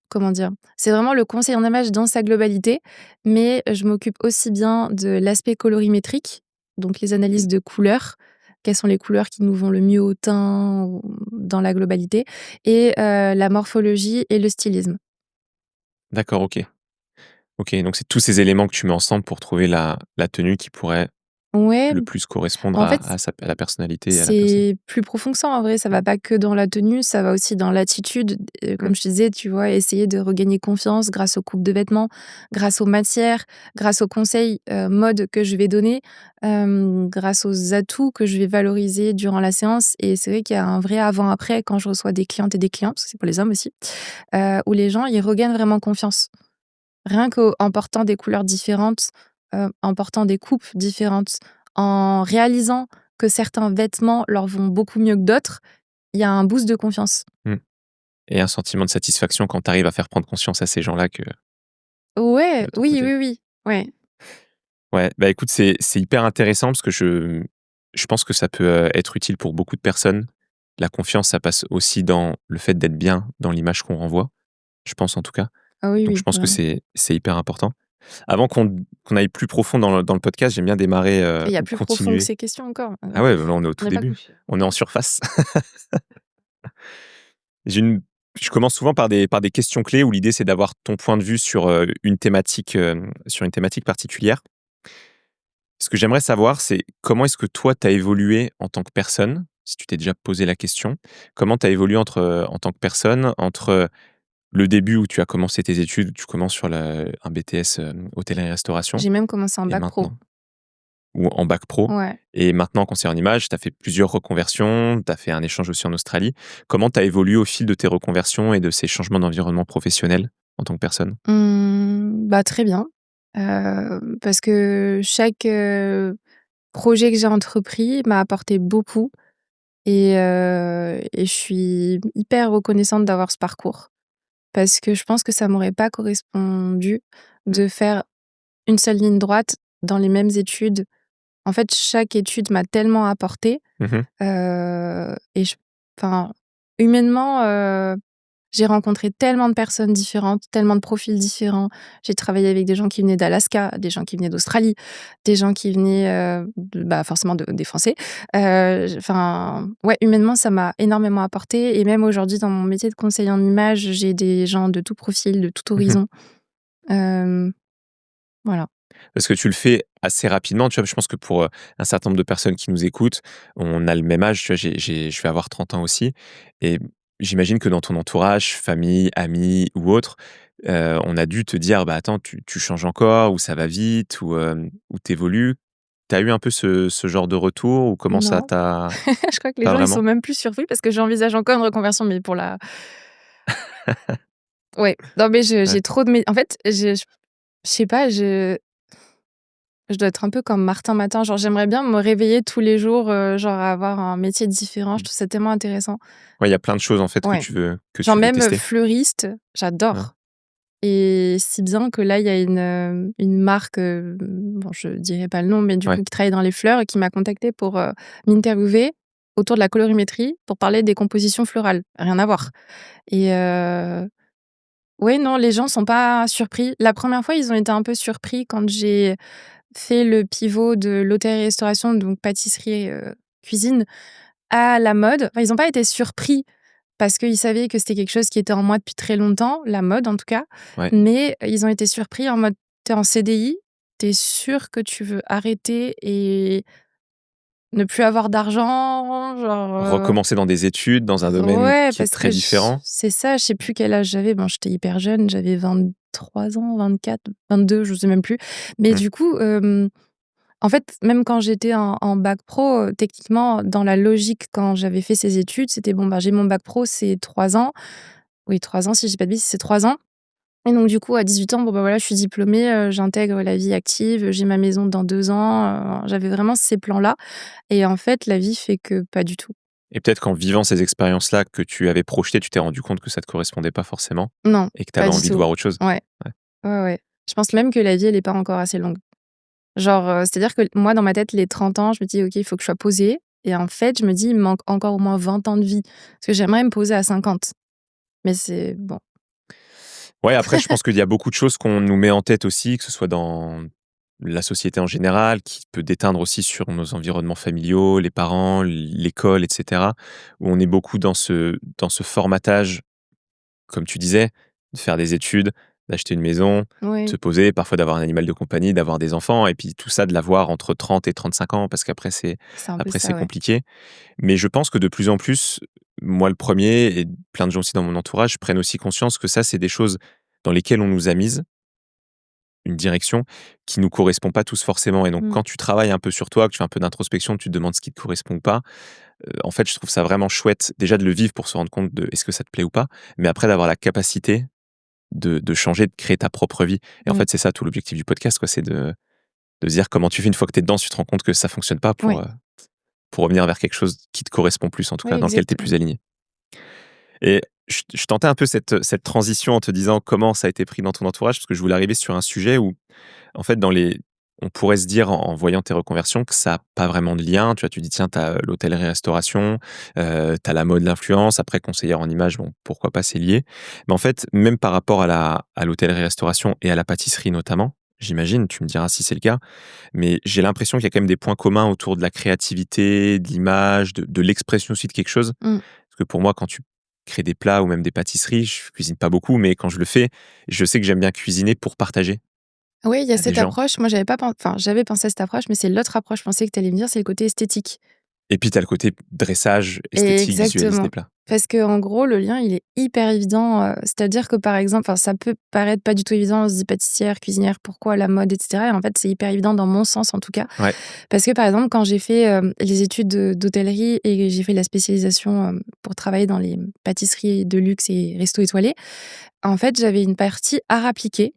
comment dire? C'est vraiment le conseil en image dans sa globalité, mais je m'occupe aussi bien de l'aspect colorimétrique, donc les
Mmh.
analyses de couleurs. Quelles sont les couleurs qui nous vont le mieux au teint ou dans la globalité et la morphologie et le stylisme.
D'accord, OK. OK, donc c'est tous ces éléments que tu mets ensemble pour trouver la tenue qui pourrait
Ouais,
le plus correspondre
en fait,
à la personnalité et à la personne.
c'est plus profond que ça en vrai, ça va pas que dans la tenue, ça va aussi dans l'attitude.
Mmh.
Comme je te disais, tu vois, essayer de regagner confiance grâce aux coupes de vêtements, grâce aux matières, grâce aux conseils, mode que je vais donner, grâce aux atouts que je vais valoriser durant la séance et c'est vrai qu'il y a un vrai avant-après quand je reçois des clientes et des clients, parce que c'est pour les hommes aussi, où les gens, ils regagnent vraiment confiance. Rien qu'en portant des couleurs différentes, en portant des coupes différentes, en réalisant que certains vêtements leur vont beaucoup mieux que d'autres, il y a un boost de confiance.
Mmh. Et un sentiment de satisfaction quand tu arrives à faire prendre conscience à ces gens-là que
Ouais,
de ton
oui,
côté.
oui, oui, ouais.
Ouais, bah, écoute, c'est hyper intéressant parce que je pense que ça peut, être utile pour beaucoup de personnes. La confiance, ça passe aussi dans le fait d'être bien dans l'image qu'on renvoie, je pense en tout cas.
Ah oui,
Donc je
oui,
pense que
vraiment.
c'est hyper important. Avant qu'on aille plus profond dans le podcast, j'aime bien démarrer,
Et il y a
ou
plus profond que
continuer.
ces questions encore.
Ah ouais, bah, là, on est au
On
tout
n'est pas
début.
couché.
On est en surface. J'ai une je commence souvent par des questions clés où l'idée, c'est d'avoir ton point de vue sur une thématique particulière. Ce que j'aimerais savoir, c'est comment est-ce que toi, tu as évolué en tant que personne? Si tu t'es déjà posé la question. Comment tu as évolué en tant que personne, entre le début où tu as commencé tes études, où tu commences sur un BTS, hôtellerie-restauration
J'ai même commencé en
et
bac pro.
maintenant? Ou en bac pro
Ouais.
et maintenant conseiller en image, tu as fait plusieurs reconversions, tu as fait un échange aussi en Australie. Comment tu as évolué au fil de tes reconversions et de ces changements d'environnement professionnel en tant que personne?
Bah, très bien, parce que chaque, projet que j'ai entrepris m'a apporté beaucoup et je suis hyper reconnaissante d'avoir ce parcours. Parce que je pense que ça m'aurait pas correspondu
Mmh.
de faire une seule ligne droite dans les mêmes études. En fait, chaque étude m'a tellement apporté,
Mmh.
et enfin, humainement, J'ai rencontré tellement de personnes différentes, tellement de profils différents. J'ai travaillé avec des gens qui venaient d'Alaska, des gens qui venaient d'Australie, des gens qui venaient, forcément des Français. Enfin, ouais, humainement, ça m'a énormément apporté et même aujourd'hui, dans mon métier de conseiller en image, j'ai des gens de tout profil, de tout
Mmh.
horizon. Hem, voilà.
Parce que tu le fais assez rapidement, tu vois? Je pense que pour, un certain nombre de personnes qui nous écoutent, on a le même âge, tu vois? Je vais avoir 30 ans aussi et j'imagine que dans ton entourage, famille, amis ou autre, on a dû te dire: «Bah, attends, tu changes encore» ou «Ça va vite» ou «Tu évolues». Tu as eu un peu ce genre de retour ou comment ça
Non,
t'a
je crois que les
pas
gens, ils sont
vraiment?
même plus surpris parce que j'envisage encore une reconversion, mais pour la ouais, non, mais
Ouais.
j'ai trop de en fait, je sais pas, je dois être un peu comme Martin Matin, genre j'aimerais bien me réveiller tous les jours, genre avoir un métier différent. Je
Mmh.
trouve ça tellement intéressant.
Ouais, il y a plein de choses en fait
Ouais,
que
genre
tu veux
même,
tester.
fleuriste,
Ouais.
j'adore et si bien que là, il y a une marque, bon je dirai pas le nom, mais du coup
Ouais.
qui travaille dans les fleurs et qui m'a contactée pour, m'interviewer autour de la colorimétrie pour parler des compositions florales. Rien à voir et ouais, non, les gens sont pas surpris. La première fois, ils ont été un peu surpris quand j'ai fait le pivot de l'hôtellerie-restauration, donc pâtisserie, cuisine, à la mode. Enfin, ils ont pas été surpris parce qu'ils savaient que c'était quelque chose qui était en moi depuis très longtemps, la mode en tout cas,
Ouais.
mais ils ont été surpris en mode: «Tu es en CDI, tu es sûr que tu veux arrêter et ne plus avoir d'argent?» genre,
Recommencer dans des études, dans un domaine
ouais,
qui est
parce
très
que
différent.
c'est ça, je sais plus quel âge j'avais. Bon, j'étais hyper jeune, j'avais 23 ans, 24, 22, je sais même plus. Mais
Mmh.
du coup, en fait, même quand j'étais en bac pro, techniquement, dans la logique, quand j'avais fait ces études, c'était bon, bah, j'ai mon bac pro, c'est 3 ans. Oui, 3 ans, si je dis pas de bêtises, c'est 3 ans. Et donc, du coup, à 18 ans, bon, bah voilà, je suis diplômée, j'intègre la vie active, j'ai ma maison dans 2 ans. J'avais vraiment ces plans-là. Et en fait, la vie fait que pas du tout.
Et peut-être qu'en vivant ces expériences-là que tu avais projetées, tu t'es rendu compte que ça te correspondait pas forcément
Non,
et que tu
pas
avais
du
envie de
tout.
voir autre chose?
Ouais,
Ouais.
ouais, ouais. Je pense même que la vie, elle est pas encore assez longue. Genre, c'est-à-dire que moi, dans ma tête, les 30 ans, je me dis: «OK, il faut que je sois posée» et en fait, je me dis: «Il me manque encore au moins 20 ans de vie». Parce que j'aimerais me poser à 50. Mais c'est bon.
Ouais, après je pense qu'il y a beaucoup de choses qu'on nous met en tête aussi, que ce soit dans la société en général, qui peut déteindre aussi sur nos environnements familiaux, les parents, l'école et cetera, où on est beaucoup dans ce formatage, comme tu disais, de faire des études, d'acheter une maison, de se
Oui,
poser, parfois d'avoir un animal de compagnie, d'avoir des enfants et puis tout ça de l'avoir entre 30 et 35 ans parce qu'après
c'est un peu
après c'est
ça, ouais.
compliqué. Mais je pense que de plus en plus, moi le premier et plein de gens aussi dans mon entourage prennent aussi conscience que ça, c'est des choses dans lesquelles on nous a mises, une direction qui nous correspond pas tous forcément et donc
Mmh.
quand tu travailles un peu sur toi, que tu fais un peu d'introspection, tu te demandes ce qui te correspond ou pas, en fait, je trouve ça vraiment chouette déjà de le vivre pour se rendre compte de est-ce que ça te plaît ou pas, mais après d'avoir la capacité de changer, de créer ta propre vie et en
Oui,
fait, c'est ça tout l'objectif du podcast quoi, c'est de se dire comment tu fais une fois que tu es dedans, tu te rends compte que ça fonctionne pas
oui,
pour revenir vers quelque chose qui te correspond plus, en tout
oui,
cas dans lequel tu es
exactement.
plus aligné. Et je tentais un peu cette transition en te disant comment ça a été pris dans ton entourage, parce que je voulais arriver sur un sujet où, en fait, on pourrait se dire en voyant tes reconversions que ça a pas vraiment de lien. Tu vois, tu dis: «Tiens, tu as l'hôtellerie-restauration, tu as la mode, l'influence, après conseillère en image, bon, pourquoi pas, c'est lié». Mais en fait, même par rapport à l'hôtellerie-restauration et à la pâtisserie notamment, j'imagine, tu me diras si c'est le cas, mais j'ai l'impression qu'il y a quand même des points communs autour de la créativité, de l'image, de l'expression aussi de quelque chose.
Mmh.
Parce que pour moi, quand tu crées des plats ou même des pâtisseries, je cuisine pas beaucoup, mais quand je le fais, je sais que j'aime bien cuisiner pour partager
Oui, il y a
à des
cette
gens.
approche. Moi, j'avais pas pen enfin, j'avais pensé à cette approche, mais c'est l'autre approche, je pensais que tu allais me dire, c'est le côté esthétique.
Et puis tu as le côté dressage, esthétique, visualise des
Exactement.
plats.
Parce qu'en gros, le lien, il est hyper évident, c'est-à-dire que, par exemple, enfin, ça peut paraître pas du tout évident, on se dit pâtissière, cuisinière, pourquoi la mode et cetera et en fait, c'est hyper évident dans mon sens, en tout cas.
Ouais.
Parce que, par exemple, quand j'ai fait, les études d'hôtellerie et j'ai fait la spécialisation, pour travailler dans les pâtisseries de luxe et restos étoilés, en fait, j'avais une partie art appliqué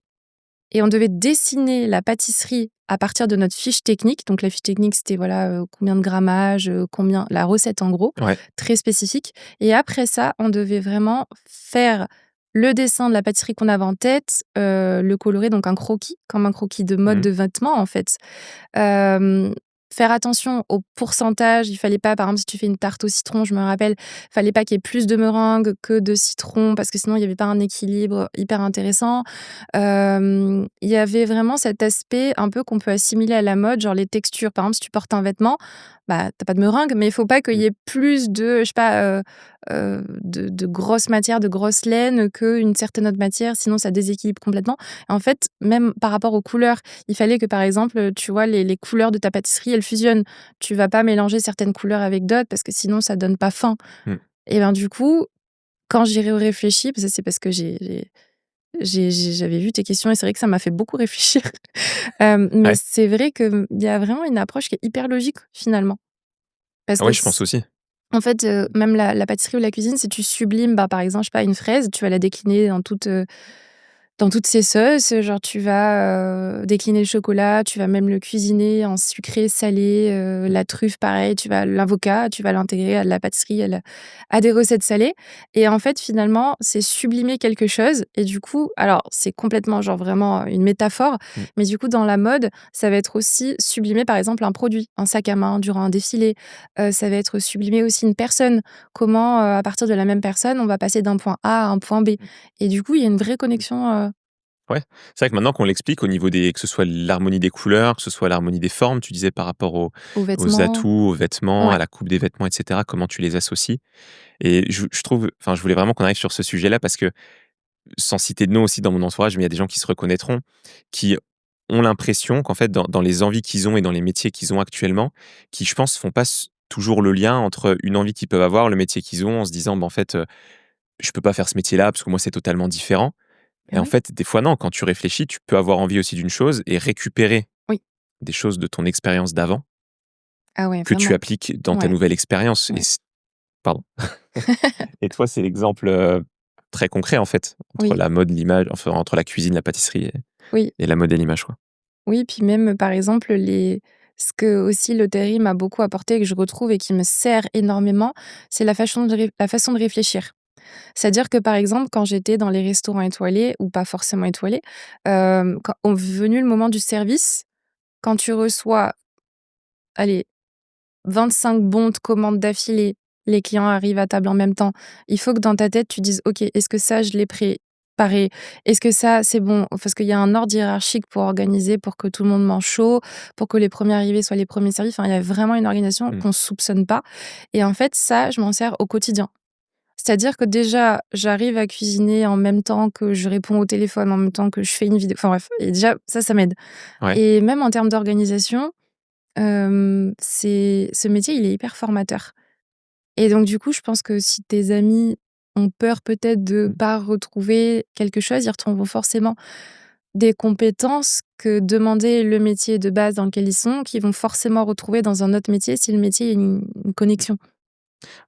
et on devait dessiner la pâtisserie à partir de notre fiche technique. Donc la fiche technique, c'était voilà, combien de grammage, combien la recette en gros,
Ouais.
très spécifique et après ça, on devait vraiment faire le dessin de la pâtisserie qu'on avait en tête, le colorer, donc un croquis, comme un croquis de mode
Mmh.
de vêtements en fait. Hem faire attention au pourcentage. Il fallait pas, par exemple, si tu fais une tarte au citron, je me rappelle, fallait pas qu'il y ait plus de meringue que de citron parce que sinon il y avait pas un équilibre hyper intéressant. Il y avait vraiment cet aspect un peu qu'on peut assimiler à la mode, genre les textures. Par exemple, si tu portes un vêtement, bah, tu pas de meringue, mais il faut pas qu'il
Mmh.
y ait plus de, je sais pas, de grosses matières, de grosses laines qu'une certaine autre matière, sinon ça déséquilibre complètement. En fait, même par rapport aux couleurs, il fallait que, par exemple, tu vois, les couleurs de ta pâtisserie, elles fusionnent. Tu vas pas mélanger certaines couleurs avec d'autres parce que sinon ça donne pas faim.
Mmh.
Et ben, du coup, quand j'y réfléchi, parce que c'est parce que j'avais vu tes questions et c'est vrai que ça m'a fait beaucoup réfléchir. Mais
Ouais.
c'est vrai qu'il y a vraiment une approche qui est hyper logique finalement. Parce
Ah
que
ouais, je pense aussi.
en fait, même la pâtisserie ou la cuisine, si tu sublimes, bah, par exemple, je sais pas, une fraise, tu vas la décliner dans toutes ses sauces, genre tu vas, décliner le chocolat, tu vas même le cuisiner en sucré, salé, la truffe pareil, l'avocat, tu vas l'intégrer à de la pâtisserie, à des recettes salées et en fait, finalement, c'est sublimer quelque chose et du coup alors c'est complètement genre vraiment une métaphore,
Mmh.
mais du coup dans la mode, ça va être aussi sublimer par exemple un produit, un sac à main durant un défilé, ça va être sublimer aussi une personne. Comment, à partir de la même personne, on va passer d'un point A à un point B et du coup, il y a une vraie connexion,
Ouais, c'est vrai que maintenant qu'on l'explique au niveau des que ce soit l'harmonie des couleurs, que ce soit l'harmonie des formes, tu disais par rapport
aux
aux
vêtements.
atouts, aux vêtements,
Ouais.
à la coupe des vêtements et cetera, comment tu les associes et je trouve enfin, je voulais vraiment qu'on arrive sur ce sujet-là parce que, sans citer de nom aussi dans mon entourage, mais il y a des gens qui se reconnaîtront, qui ont l'impression qu'en fait dans les envies qu'ils ont et dans les métiers qu'ils ont actuellement, qui je pense font pas toujours le lien entre une envie qu'ils peuvent avoir, le métier qu'ils ont en se disant: «Bah, en fait, je peux pas faire ce métier-là parce que moi c'est totalement différent». Et
Bah,
en
oui.
fait, des fois, non, quand tu réfléchis, tu peux avoir envie aussi d'une chose et récupérer
Oui.
des choses de ton expérience d'avant
Ah ouais,
que tu
vraiment.
appliques dans ta
Ouais,
nouvelle expérience.
ouais.
Pardon. Et toi, c'est l'exemple très concret, en fait, entre
Oui,
la mode, l'image, enfin, entre la cuisine, la pâtisserie
oui,
et la mode et l'image, quoi.
oui, puis même, par exemple, ce que aussi l'hôtellerie m'a beaucoup apporté et que je retrouve et qui me sert énormément, c'est la façon de réfléchir. C'est-à-dire que, par exemple, quand j'étais dans les restaurants étoilés ou pas forcément étoilés, quand venu le moment du service, quand tu reçois, allez, 25 bons de commandes d'affilée, les clients arrivent à table en même temps. Il faut que dans ta tête, tu dises: «OK, est-ce que ça, je l'ai préparé? Est-ce que ça, c'est bon?» Parce qu'il y a un ordre hiérarchique pour organiser, pour que tout le monde mange chaud, pour que les premiers arrivés soient les premiers servis. Enfin, il y a vraiment une organisation
Mmh.
qu'on soupçonne pas et en fait, ça, je m'en sers au quotidien. C'est-à-dire que déjà, j'arrive à cuisiner en même temps que je réponds au téléphone, en même temps que je fais une vidéo enfin bref et déjà ça m'aide
Ouais.
et même en termes d'organisation, c'est ce métier, il est hyper formateur et donc du coup, je pense que si tes amis ont peur peut-être de
Mmh.
pas retrouver quelque chose, ils retrouveront forcément des compétences que demander le métier de base dans lequel ils sont, qu'ils vont forcément retrouver dans un autre métier si le métier a une connexion.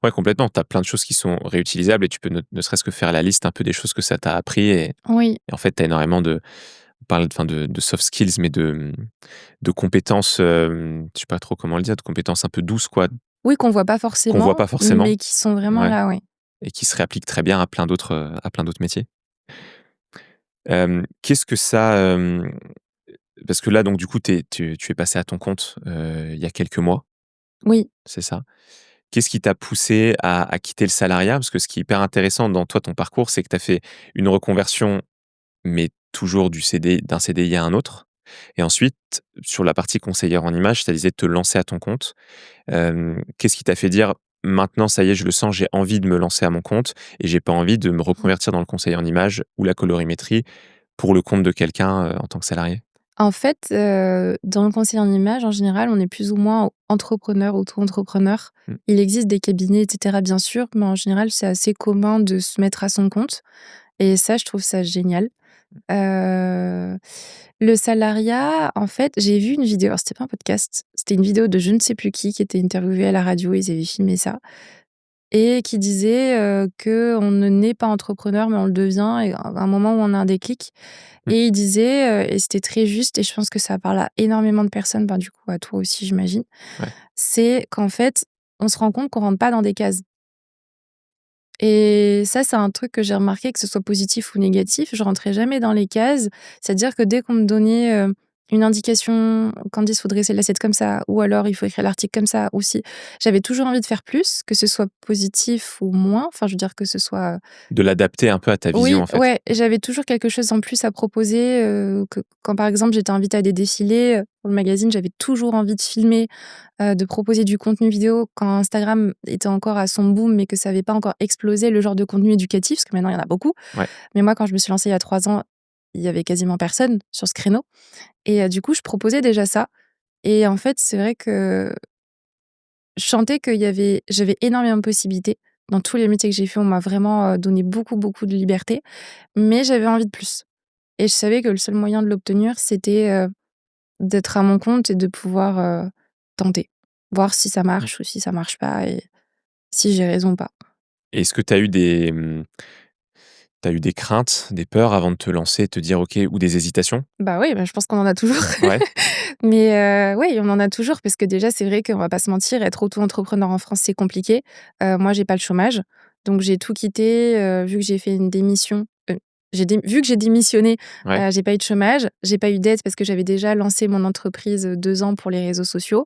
Ouais, complètement. Tu as plein de choses qui sont réutilisables et tu peux ne serait-ce que faire la liste un peu des choses que ça t'a appris
Oui,
et en fait, tu as énormément on parle enfin de soft skills, mais de compétences, je sais pas trop comment le dire, de compétences un peu douces, quoi,
oui, qu'on voit pas
qu'on voit
forcément,
pas forcément.
mais qui sont vraiment
Ouais.
là, oui.
Et qui se réapplique très bien à plein d'autres métiers. Qu'est-ce que ça, parce que là, donc du coup, tu es passé à ton compte, il y a quelques mois,
Oui,
c'est ça? Qu'est-ce qui t'a poussé à quitter le salariat? Parce que ce qui est hyper intéressant dans toi, ton parcours, c'est que tu as fait une reconversion, mais toujours d'un CDI à un autre et ensuite, sur la partie conseillère en image, tu disais de te lancer à ton compte. Qu'est-ce qui t'a fait dire: «Maintenant, ça y est, je le sens, j'ai envie de me lancer à mon compte et j'ai pas envie de me reconvertir dans le conseil en images ou la colorimétrie pour le compte de quelqu'un, en tant que salarié»?
en fait, dans le conseil en image, en général, on est plus ou moins entrepreneur, auto-entrepreneur.
Mmh.
Il existe des cabinets et cetera, bien sûr, mais en général, c'est assez commun de se mettre à son compte et ça, je trouve ça génial. Heu, le salariat, en fait, j'ai vu une vidéo, alors c'était pas un podcast, c'était une vidéo de je ne sais plus qui était interviewé à la radio, ils avaient filmé ça et qui disait, qu'on ne naît pas entrepreneur, mais on le devient et à un moment où on a un déclic
Mmh.
et il disait, et c'était très juste et je pense que ça parle à énormément de personnes, ben, du coup à toi aussi j'imagine,
Ouais.
c'est qu'en fait, on se rend compte qu'on rentre pas dans des cases et ça, c'est un truc que j'ai remarqué, que ce soit positif ou négatif, je rentrais jamais dans les cases. C'est-à-dire que dès qu'on me donnait, une indication: «Candice, faut dresser l'assiette comme ça» ou alors «Il faut écrire l'article comme ça» ou si j'avais toujours envie de faire plus, que ce soit positif ou moins, enfin, je veux dire que ce soit,
De l'adapter un peu à ta vision,
oui,
en fait.
ouais, j'avais toujours quelque chose en plus à proposer, que quand, par exemple, j'étais invitée à des défilés, pour le magazine, j'avais toujours envie de filmer, de proposer du contenu vidéo quand Instagram était encore à son boom, mais que ça avait pas encore explosé le genre de contenu éducatif, parce que maintenant il y en a beaucoup.
Ouais.
Mais moi, quand je me suis lancée il y a 3 ans, il y avait quasiment personne sur ce créneau et du coup, je proposais déjà ça et en fait, c'est vrai que je sentais j'avais énormément de possibilités. Dans tous les métiers que j'ai fait, on m'a vraiment, donné beaucoup, beaucoup de liberté, mais j'avais envie de plus et je savais que le seul moyen de l'obtenir, c'était, d'être à mon compte et de pouvoir, tenter. Voir si ça
Mmh.
marche ou si ça marche pas et si j'ai raison ou pas.
Est-ce que tu as eu des craintes, des peurs avant de te lancer, de te dire: «OK» ou des hésitations?
Bah, oui, bah, je pense qu'on en a toujours.
Ouais,
Mais oui, on en a toujours parce que déjà, c'est vrai qu'on va pas se mentir, être auto-entrepreneur en France, c'est compliqué. Moi, j'ai pas le chômage, donc j'ai tout quitté, vu que j'ai fait une démission, vu que j'ai démissionné,
ouais.
j'ai pas eu de chômage, j'ai pas eu d'aide parce que j'avais déjà lancé mon entreprise, 2 ans pour les réseaux sociaux.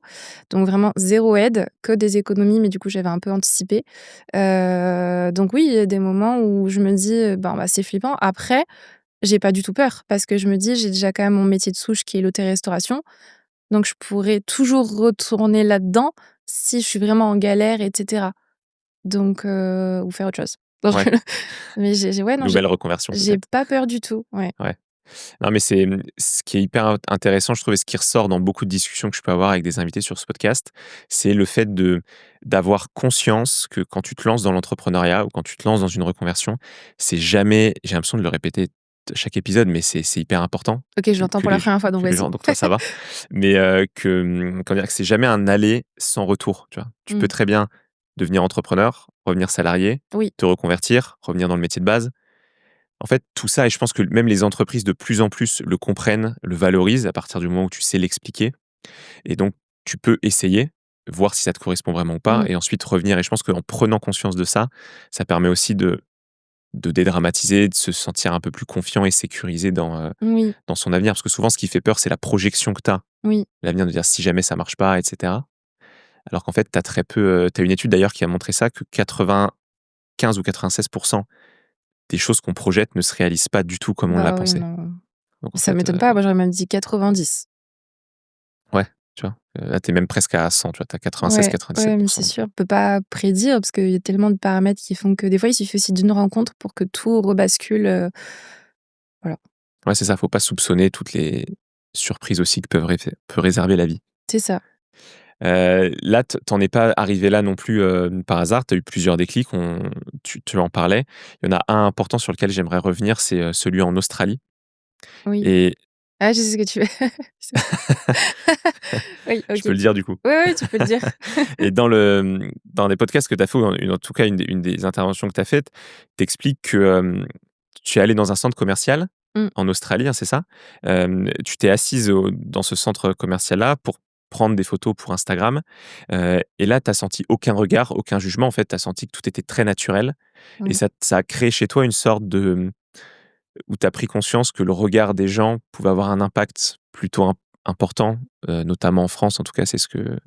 Donc vraiment zéro aide, que des économies, mais du coup, j'avais un peu anticipé. Donc oui, il y a des moments où je me dis, «Ben, bah, c'est flippant». Après, j'ai pas du tout peur parce que je me dis: «J'ai déjà quand même mon métier de souche qui est l'hôtellerie-restauration». Donc je pourrais toujours retourner là-dedans si je suis vraiment en galère et cetera. Donc ou faire autre chose. Donc
Ouais,
mais j'ai ouais, non,
nouvelle reconversion
j'ai
peut-être?
pas peur du tout, ouais.
Ouais. Non, mais c'est, ce qui est hyper intéressant, je trouve, et ce qui ressort dans beaucoup de discussions que je peux avoir avec des invités sur ce podcast, c'est le fait d'avoir conscience que quand tu te lances dans l'entrepreneuriat ou quand tu te lances dans une reconversion, c'est jamais, j'ai l'impression de le répéter chaque épisode, mais c'est hyper important
OK, je l'entends
que
pour la première fois, donc
que les
vas-y.
gens, donc toi ça va, mais comment dire? Que c'est jamais un aller sans retour, tu vois? Tu peux
Mmh.
très bien devenir entrepreneur, revenir salarié,
Oui,
te reconvertir, revenir dans le métier de base. En fait, tout ça, et je pense que même les entreprises de plus en plus le comprennent, le valorisent à partir du moment où tu sais l'expliquer, et donc tu peux essayer, voir si ça te correspond vraiment ou pas
mmh,
et ensuite revenir, et je pense qu'en prenant conscience de ça, ça permet aussi de dédramatiser, de se sentir un peu plus confiant et sécurisé
oui,
dans son avenir. Parce que souvent ce qui fait peur, c'est la projection que tu as,
oui.
l'avenir, de dire: «Si jamais ça marche pas» et cetera. Alors qu'en fait, tu as très peu, tu as une étude d'ailleurs qui a montré ça, que 95 ou 96 des choses qu'on projette ne se réalisent pas du tout comme on l'a
Bah, oui,
pensé.
non,
Donc en
ça
fait,
m'étonne pas. Moi, j'aurais même dit 90.
ouais, tu vois? Là, tu es même presque à 100, tu vois? Tu as
Ouais, ouais, mais
96-97.
c'est sûr, on peut pas prédire parce qu'il y a tellement de paramètres qui font que des fois, il suffit aussi d'une rencontre pour que tout rebascule, voilà.
Ouais, c'est ça, faut pas soupçonner toutes les surprises aussi que peut réserver la vie.
C'est ça.
Là, tu en es pas arrivé là non plus, par hasard. Tu as eu plusieurs déclics, tu en parlais. Il y en a un important sur lequel j'aimerais revenir, c'est, celui en Australie,
Oui.
et
Ah, je sais ce que tu veux. Oui,
je
OK.
peux le dire du coup.
Oui, oui, tu peux le dire.
Et dans les podcasts que tu as fait, ou en tout cas une des interventions que tu as faites, tu expliques que, tu es allée dans un centre commercial
Mmh,
en Australie, hein, c'est ça? Tu t'es assise dans ce centre commercial-là pour prendre des photos pour Instagram, et là, tu as senti aucun regard, aucun jugement. En fait, tu as senti que tout était très naturel, et
oui.
ça a créé chez toi une sorte où tu as pris conscience que le regard des gens pouvait avoir un impact plutôt important, notamment en France. En tout cas,
Oui,
c'est ce que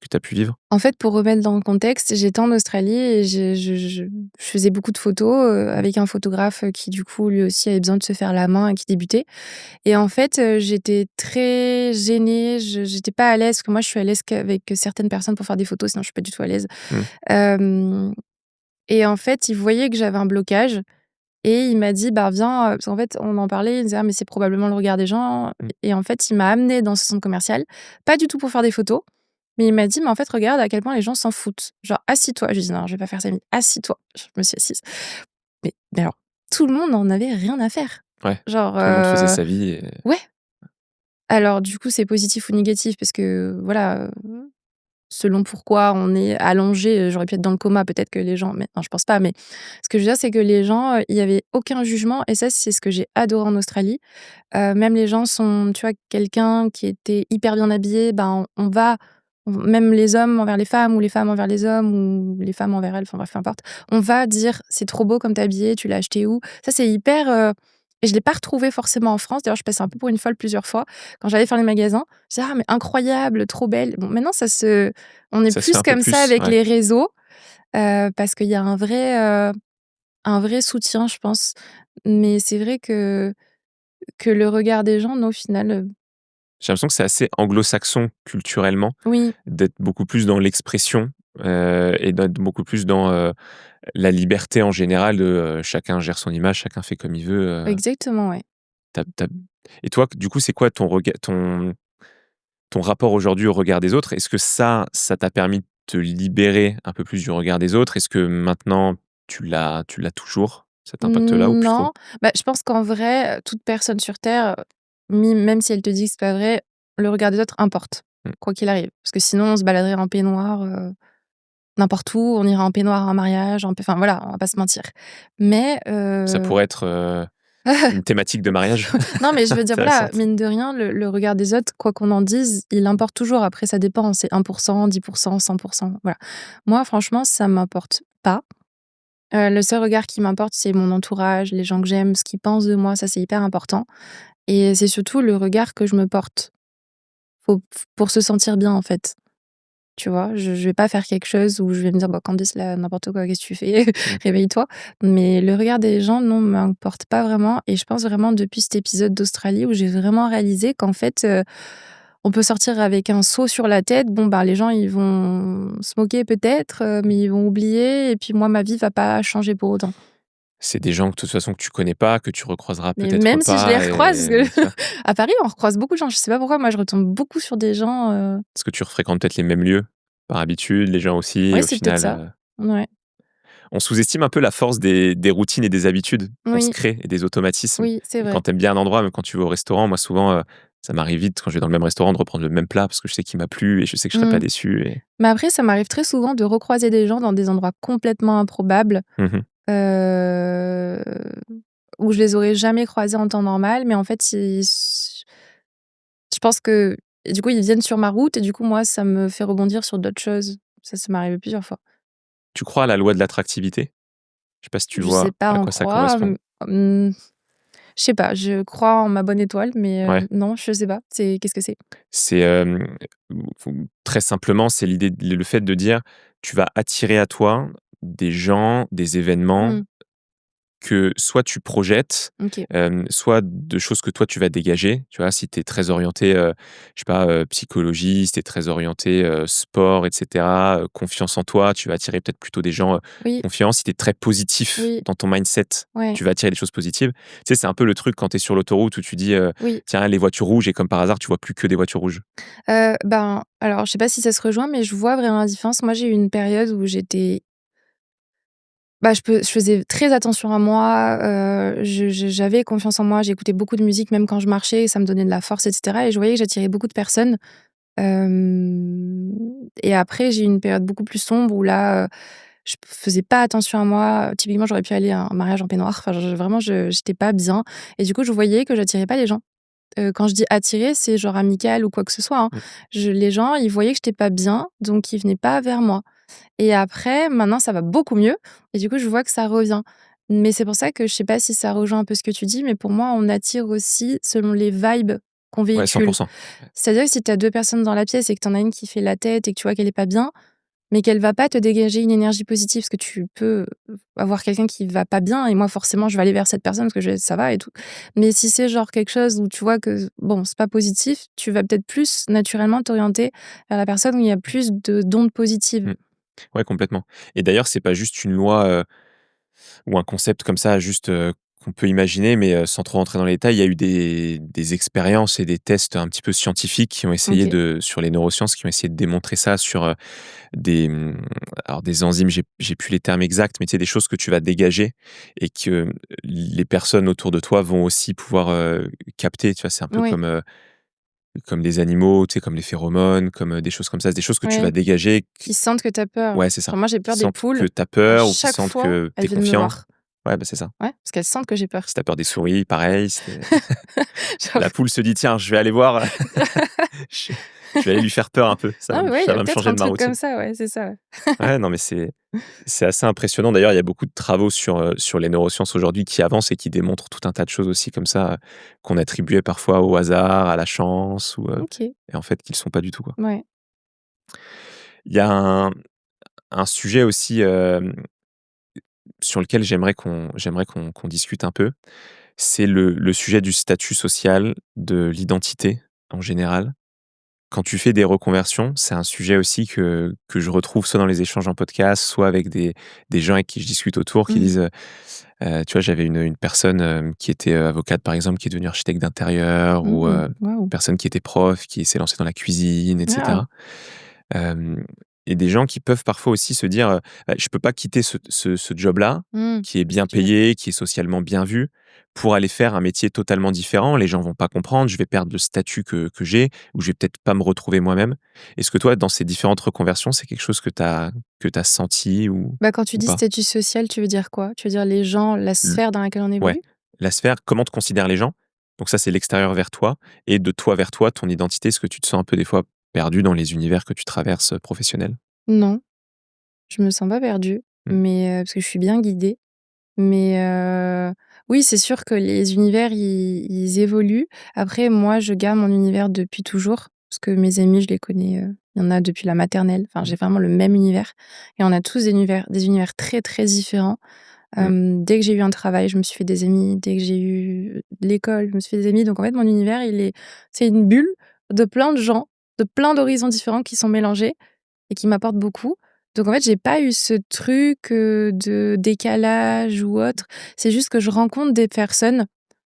tu as pu vivre?
en fait, pour remettre dans le contexte, j'étais en Australie et je faisais beaucoup de photos, avec un photographe, qui du coup, lui aussi avait besoin de se faire la main et qui débutait et en fait, j'étais très gênée, j'étais pas à l'aise parce que moi, je suis à l'aise qu'avec certaines personnes pour faire des photos, sinon je suis pas du tout à l'aise.
Mmh.
Hem Et en fait, il voyait que j'avais un blocage et il m'a dit: «Bah, viens», parce qu'en fait, on en parlait, il disait: «Ah mais c'est probablement le regard des gens»
Mmh.
et en fait, il m'a amenée dans ce centre commercial, pas du tout pour faire des photos, mais il m'a dit: «Mais en fait, regarde à quel point les gens s'en foutent. Genre, assis-toi». Je lui ai dit: «Non, je vais pas faire ça». Il m'a dit: «Assis-toi». Je me suis assise. Mais alors, tout le monde en avait rien à faire.
Ouais,
Genre,
tout le monde faisait sa vie et
ouais. Alors du coup, c'est positif ou négatif parce que voilà, selon pourquoi on est allongé, j'aurais pu être dans le coma, peut-être que les gens mais non, je pense pas, mais ce que je veux dire, c'est que les gens, il y avait aucun jugement et ça, c'est ce que j'ai adoré en Australie. Même les gens sont tu vois, quelqu'un qui était hyper bien habillé, ben, même les hommes envers les femmes ou les femmes envers les hommes ou les femmes envers elles, enfin bref, peu importe. On va dire: «C'est trop beau comme tu es habillée, tu l'as acheté où?» Ça, c'est hyper, et je l'ai pas retrouvé forcément en France. D'ailleurs, je passais un peu pour une folle plusieurs fois. Quand j'allais faire les magasins, je disais: «Ah mais incroyable, trop belle». Bon, maintenant on est
Ça se fait
plus
un peu
comme ça
plus,
avec
ouais.
les réseaux, parce qu'il y a un vrai soutien, je pense. Mais c'est vrai que le regard des gens, non, au final,
J'ai l'impression que c'est assez anglo-saxon culturellement,
oui,
d'être beaucoup plus dans l'expression, et d'être beaucoup plus dans, la liberté en général de, chacun gère son image, chacun fait comme il veut,
exactement, ouais.
tu as et toi, du coup, c'est quoi ton rapport aujourd'hui au regard des autres? Est-ce que ça t'a permis de te libérer un peu plus du regard des autres? Est-ce que maintenant tu l'as toujours, cet impact-là, ou plus trop?
Non, bah, je pense qu'en vrai, toute personne sur terre, même si elle te dit que c'est pas vrai, le regard des autres importe,
Mmh.
quoi qu'il arrive. Parce que sinon, on se baladerait en peignoir, n'importe où, on irait en peignoir à un mariage, enfin voilà, on va pas se mentir. Mais
Ça pourrait être, une thématique de mariage
non, mais je veux dire, voilà,
intéressante.
mine de rien, le regard des autres, quoi qu'on en dise, il importe toujours. Après, ça dépend, c'est 1 10 100 voilà. Moi, franchement, ça m'importe pas. Le seul regard qui m'importe, c'est mon entourage, les gens que j'aime, ce qu'ils pensent de moi, ça, c'est hyper important et c'est surtout le regard que je me porte. Faut pour se sentir bien, en fait. Tu vois? Je vais pas faire quelque chose où je vais me dire: «Bah, Candice, là, n'importe quoi, qu'est-ce que tu fais?
Mmh.
Réveille-toi». Mais le regard des gens, non, m'importe pas vraiment et je pense vraiment depuis cet épisode d'Australie où j'ai vraiment réalisé qu'en fait, on peut sortir avec un seau sur la tête. Bon, bah, les gens, ils vont se moquer peut-être, mais ils vont oublier et puis moi, ma vie va pas changer pour autant.
C'est des gens que de toute façon que tu connais pas, que tu recroiseras
Mais
peut-être
même si je les
pas,
recroise,
et tu vois?
à Paris, on recroise beaucoup de gens. Je sais pas pourquoi, moi, je retombe beaucoup sur des gens,
Parce que tu fréquentes peut-être les mêmes lieux par habitude, les gens aussi, et
ouais,
au
c'est peut-être
final,
ça. Ouais.
on sous-estime un peu la force des routines et des habitudes qu'on se
Oui,
crée et des automatismes.
oui, c'est
Et
vrai.
quand tu aimes bien un endroit, même quand tu vas au restaurant, moi souvent, ça m'arrive vite quand je vais dans le même restaurant de reprendre le même plat parce que je sais qu'il m'a plu et je sais que je serai
Mmh.
pas déçu, et
Mais après, ça m'arrive très souvent de recroiser des gens dans des endroits complètement improbables,
mmh
heu, où je les aurais jamais croisés en temps normal, mais en fait, je pense que et du coup, ils viennent sur ma route et du coup, moi, ça me fait rebondir sur d'autres choses. Ça m'est arrivé plusieurs fois.
Tu crois à la loi de l'attractivité? Je sais pas si tu
Je sais
vois
pas
à
en
quoi ça
croire,
correspond?
mmh, je sais pas, je crois en ma bonne étoile, mais
Ouais.
non, je sais pas. Qu'est-ce que c'est?
C'est, très simplement, c'est le fait de dire: tu vas attirer à toi des gens, des événements
Mmh,
que soit tu projettes,
OK.
soit de choses que toi tu vas dégager. Tu vois? Si tu es très orienté, je sais pas, psychologie, si tu es très orienté, sport et cetera, confiance en toi, tu vas attirer peut-être plutôt des gens,
Oui,
confiants. Si tu es très positif
oui,
dans ton mindset,
ouais,
tu vas attirer des choses positives. Tu sais, c'est un peu le truc quand tu es sur l'autoroute où tu dis,
oui.
«Tiens, les voitures rouges», et comme par hasard, tu vois plus que des voitures rouges.
Ben, alors je sais pas si ça se rejoint, mais je vois vraiment la différence. Moi, j'ai eu une période où j'étais bah, je faisais très attention à moi, j'avais confiance en moi, j'écoutais beaucoup de musique même quand je marchais, ça me donnait de la force et cetera et je voyais que j'attirais beaucoup de personnes. Hem et après, j'ai eu une période beaucoup plus sombre où là, je faisais pas attention à moi. Typiquement, j'aurais pu aller à un mariage en peignoir. Enfin, vraiment, j'étais pas bien et du coup, je voyais que j'attirais pas les gens. Quand je dis attirer, c'est genre amical ou quoi que ce soit, hein.
Mmh.
Les gens, ils voyaient que j'étais pas bien, donc ils venaient pas vers moi. Et après, maintenant, ça va beaucoup mieux et du coup, je vois que ça revient. Mais c'est pour ça que je sais pas si ça rejoint un peu ce que tu dis, mais pour moi, on attire aussi selon les vibes qu'on
Ouais,
véhicule.
100.
C'est-à-dire que si tu as 2 personnes dans la pièce et que tu en as une qui fait la tête et que tu vois qu'elle est pas bien, mais qu'elle va pas te dégager une énergie positive, parce que tu peux avoir quelqu'un qui va pas bien et moi, forcément, je vais aller vers cette personne parce que ça va et tout. Mais si c'est genre quelque chose où tu vois que, bon, c'est pas positif, tu vas peut-être plus naturellement t'orienter vers la personne où il y a plus d'ondes positives.
Mmh. Ouais, complètement. Et d'ailleurs, c'est pas juste une loi, ou un concept comme ça juste, qu'on peut imaginer, mais sans trop rentrer dans les détails, il y a eu des expériences et des tests un petit peu scientifiques qui ont essayé
OK.
de sur les neurosciences, qui ont essayé de démontrer ça sur, des, alors des enzymes, j'ai plus les termes exacts, mais tu sais, des choses que tu vas dégager et que, les personnes autour de toi vont aussi pouvoir, capter, tu vois? C'est un peu
Oui,
comme des animaux, tu sais, comme les phéromones, comme, des choses comme ça. C'est des choses que tu vas
oui.
dégager
Qui sentent que tu as peur.
ouais, c'est ça.
Genre moi, j'ai
Qui
peur des
sentent que
poules.
tu as
À
peur ou qui
chaque
sentent
fois,
que tu
elles
es
viennent me
confiant.
voir.
Ouais, bah, c'est ça.
Ouais, parce qu'elles sentent que j'ai peur.
Si tu as peur des souris, pareil, c'est
Genre
la poule se dit: «Tiens, je vais aller voir, je je vais aller lui faire peur un peu,
non, mais ouais, il y
ça
a
va me
peut-être
changer
un
de ma
truc comme
routine».
ça, ouais, c'est ça, ouais.
Ouais, non, mais C'est assez impressionnant. D'ailleurs, il y a beaucoup de travaux sur les neurosciences aujourd'hui qui avancent et qui démontrent tout un tas de choses aussi comme ça, qu'on attribuait parfois au hasard, à la chance
OK,
et en fait qui ne le sont pas du tout, quoi.
ouais.
Il y a un sujet aussi, sur lequel j'aimerais qu'on discute un peu, c'est le sujet du statut social, de l'identité en général. Quand tu fais des reconversions, c'est un sujet aussi que je retrouve soit dans les échanges en podcast, soit avec des gens avec qui je discute autour qui
Mmh.
disent, tu vois, j'avais une personne, qui était, avocate par exemple, qui est devenue architecte d'intérieur ou,
Waouh!
personne qui était prof, qui s'est lancée dans la cuisine et
Ah!
cetera. Hem et des gens qui peuvent parfois aussi se dire, «Bah, je peux pas quitter ce job-là, qui est
Je vois ce
bien
que tu veux dire.
payé, qui est socialement bien vu, pour aller faire un métier totalement différent. Les gens vont pas comprendre, je vais perdre le statut que j'ai ou je vais peut-être pas me retrouver moi-même». Est-ce que toi, dans ces différentes reconversions, c'est quelque chose que tu as senti
Bah, quand tu
ou
dis
pas?
statut social, tu veux dire quoi? Tu veux dire les gens, la
L
sphère dans laquelle on
Ouais,
évolue?
la sphère, comment te considèrent les gens? Donc ça, c'est l'extérieur vers toi et de toi vers toi, ton identité. Est-ce que tu te sens un peu des fois perdu dans les univers que tu traverses, professionnels?
Non, je me sens pas perdue,
Mmh,
mais parce que je suis bien guidée. Mais oui, c'est sûr que les univers, ils évoluent. Après, moi, je garde mon univers depuis toujours parce que mes amis, je les connais, il y en a depuis la maternelle. Enfin,
mmh,
j'ai vraiment le même univers et on a tous des univers très, très différents.
mmh.
Dès que j'ai eu un travail, je me suis fait des amis. Dès que j'ai eu l'école, je me suis fait des amis. Donc en fait, mon univers, c'est une bulle de plein de gens, de plein d'horizons différents qui sont mélangés et qui m'apportent beaucoup. Donc en fait, j'ai pas eu ce truc, de décalage ou autre. C'est juste que je rencontre des personnes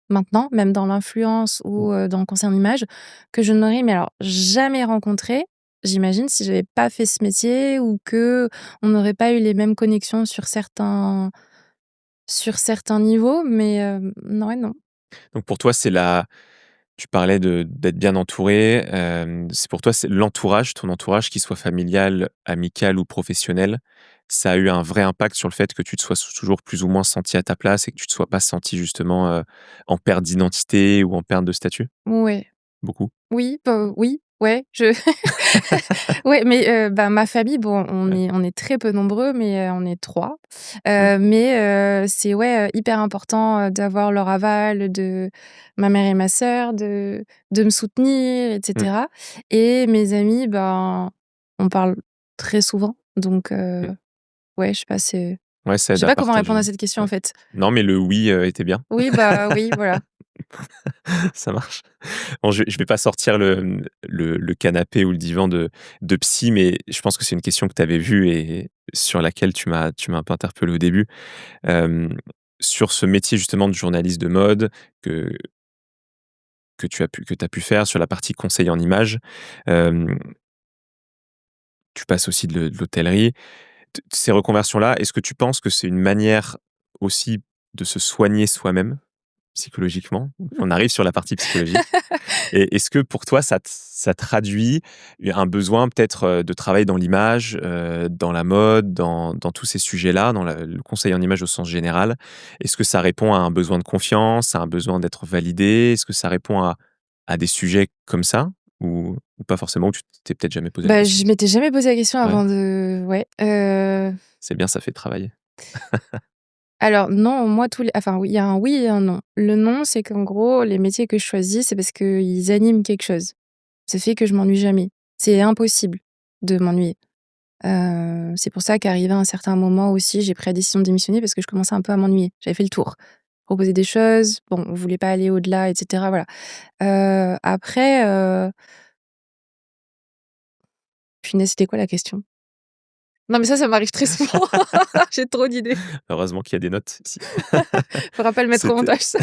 maintenant, même dans l'influence ou, dans le conseil en image, que je n'aurais mais alors jamais rencontrées, j'imagine, si j'avais pas fait ce métier ou que on n'aurait pas eu les mêmes connexions sur certains niveaux, mais non et non.
Donc pour toi, tu parlais d'être bien entouré, c'est pour toi, c'est l'entourage, ton entourage, qu'il soit familial, amical ou professionnel, ça a eu un vrai impact sur le fait que tu te sois toujours plus ou moins senti à ta place et que tu te sois pas senti justement, en perte d'identité ou en perte de statut?
Ouais.
Beaucoup?
Oui, bah, oui, ouais, ouais, mais bah, ma famille, bon, on
Ouais.
est on est très peu nombreux, mais on est 3.
Mmh,
Mais c'est, ouais, hyper important, d'avoir leur aval de ma mère et ma sœur, de me soutenir et
mmh,
cetera et mes amis, ben, on parle très souvent donc
mmh.
ouais, je sais pas,
Ouais, ça
je
aide
sais
à
pas comment répondre à
partager.
cette question, en
Ouais.
fait.
Non, mais le «oui», était bien.
Oui, bah, oui, voilà.
Ça marche. Bon, je vais pas sortir le canapé ou le divan de psy, mais je pense que c'est une question que tu avais vue et sur laquelle tu m'as un peu interpellé au début. Hem, sur ce métier justement de journaliste de mode que que tu as pu faire, sur la partie conseil en images, hem, tu passes aussi de l'hôtellerie. Ces reconversions-là, est-ce que tu penses que c'est une manière aussi de se soigner soi-même, psychologiquement? On arrive sur la partie psychologique. Et est-ce que pour toi, ça traduit un besoin peut-être, de travailler dans l'image, dans la mode, dans tous ces sujets-là, dans le conseil en image au sens général? Est-ce que ça répond à un besoin de confiance, à un besoin d'être validé? Est-ce que ça répond à des sujets comme ça? Ou pas forcément? Ou tu t'es peut-être jamais posé la
Bah,
question?
je m'étais jamais posé la question
Ouais,
avant de ouais,
c'est bien, ça fait travailler.
alors non, moi tous les enfin oui, il y a un oui et un non. Le non, c'est qu'en gros, les métiers que je choisis, c'est parce qu'ils animent quelque chose. Ça fait que je m'ennuie jamais. C'est impossible de m'ennuyer. C'est pour ça qu'arrivé à un certain moment aussi, j'ai pris la décision de démissionner parce que je commençais un peu à m'ennuyer. J'avais fait le tour. Proposer des choses, bon, on voulait pas aller au-delà et cetera, voilà. Après, punaise, c'était quoi la question? Non mais ça m'arrive très souvent. J'ai trop d'idées.
Heureusement qu'il y a des notes ici.
Faudra pas le mettre au
C'était
montage ça.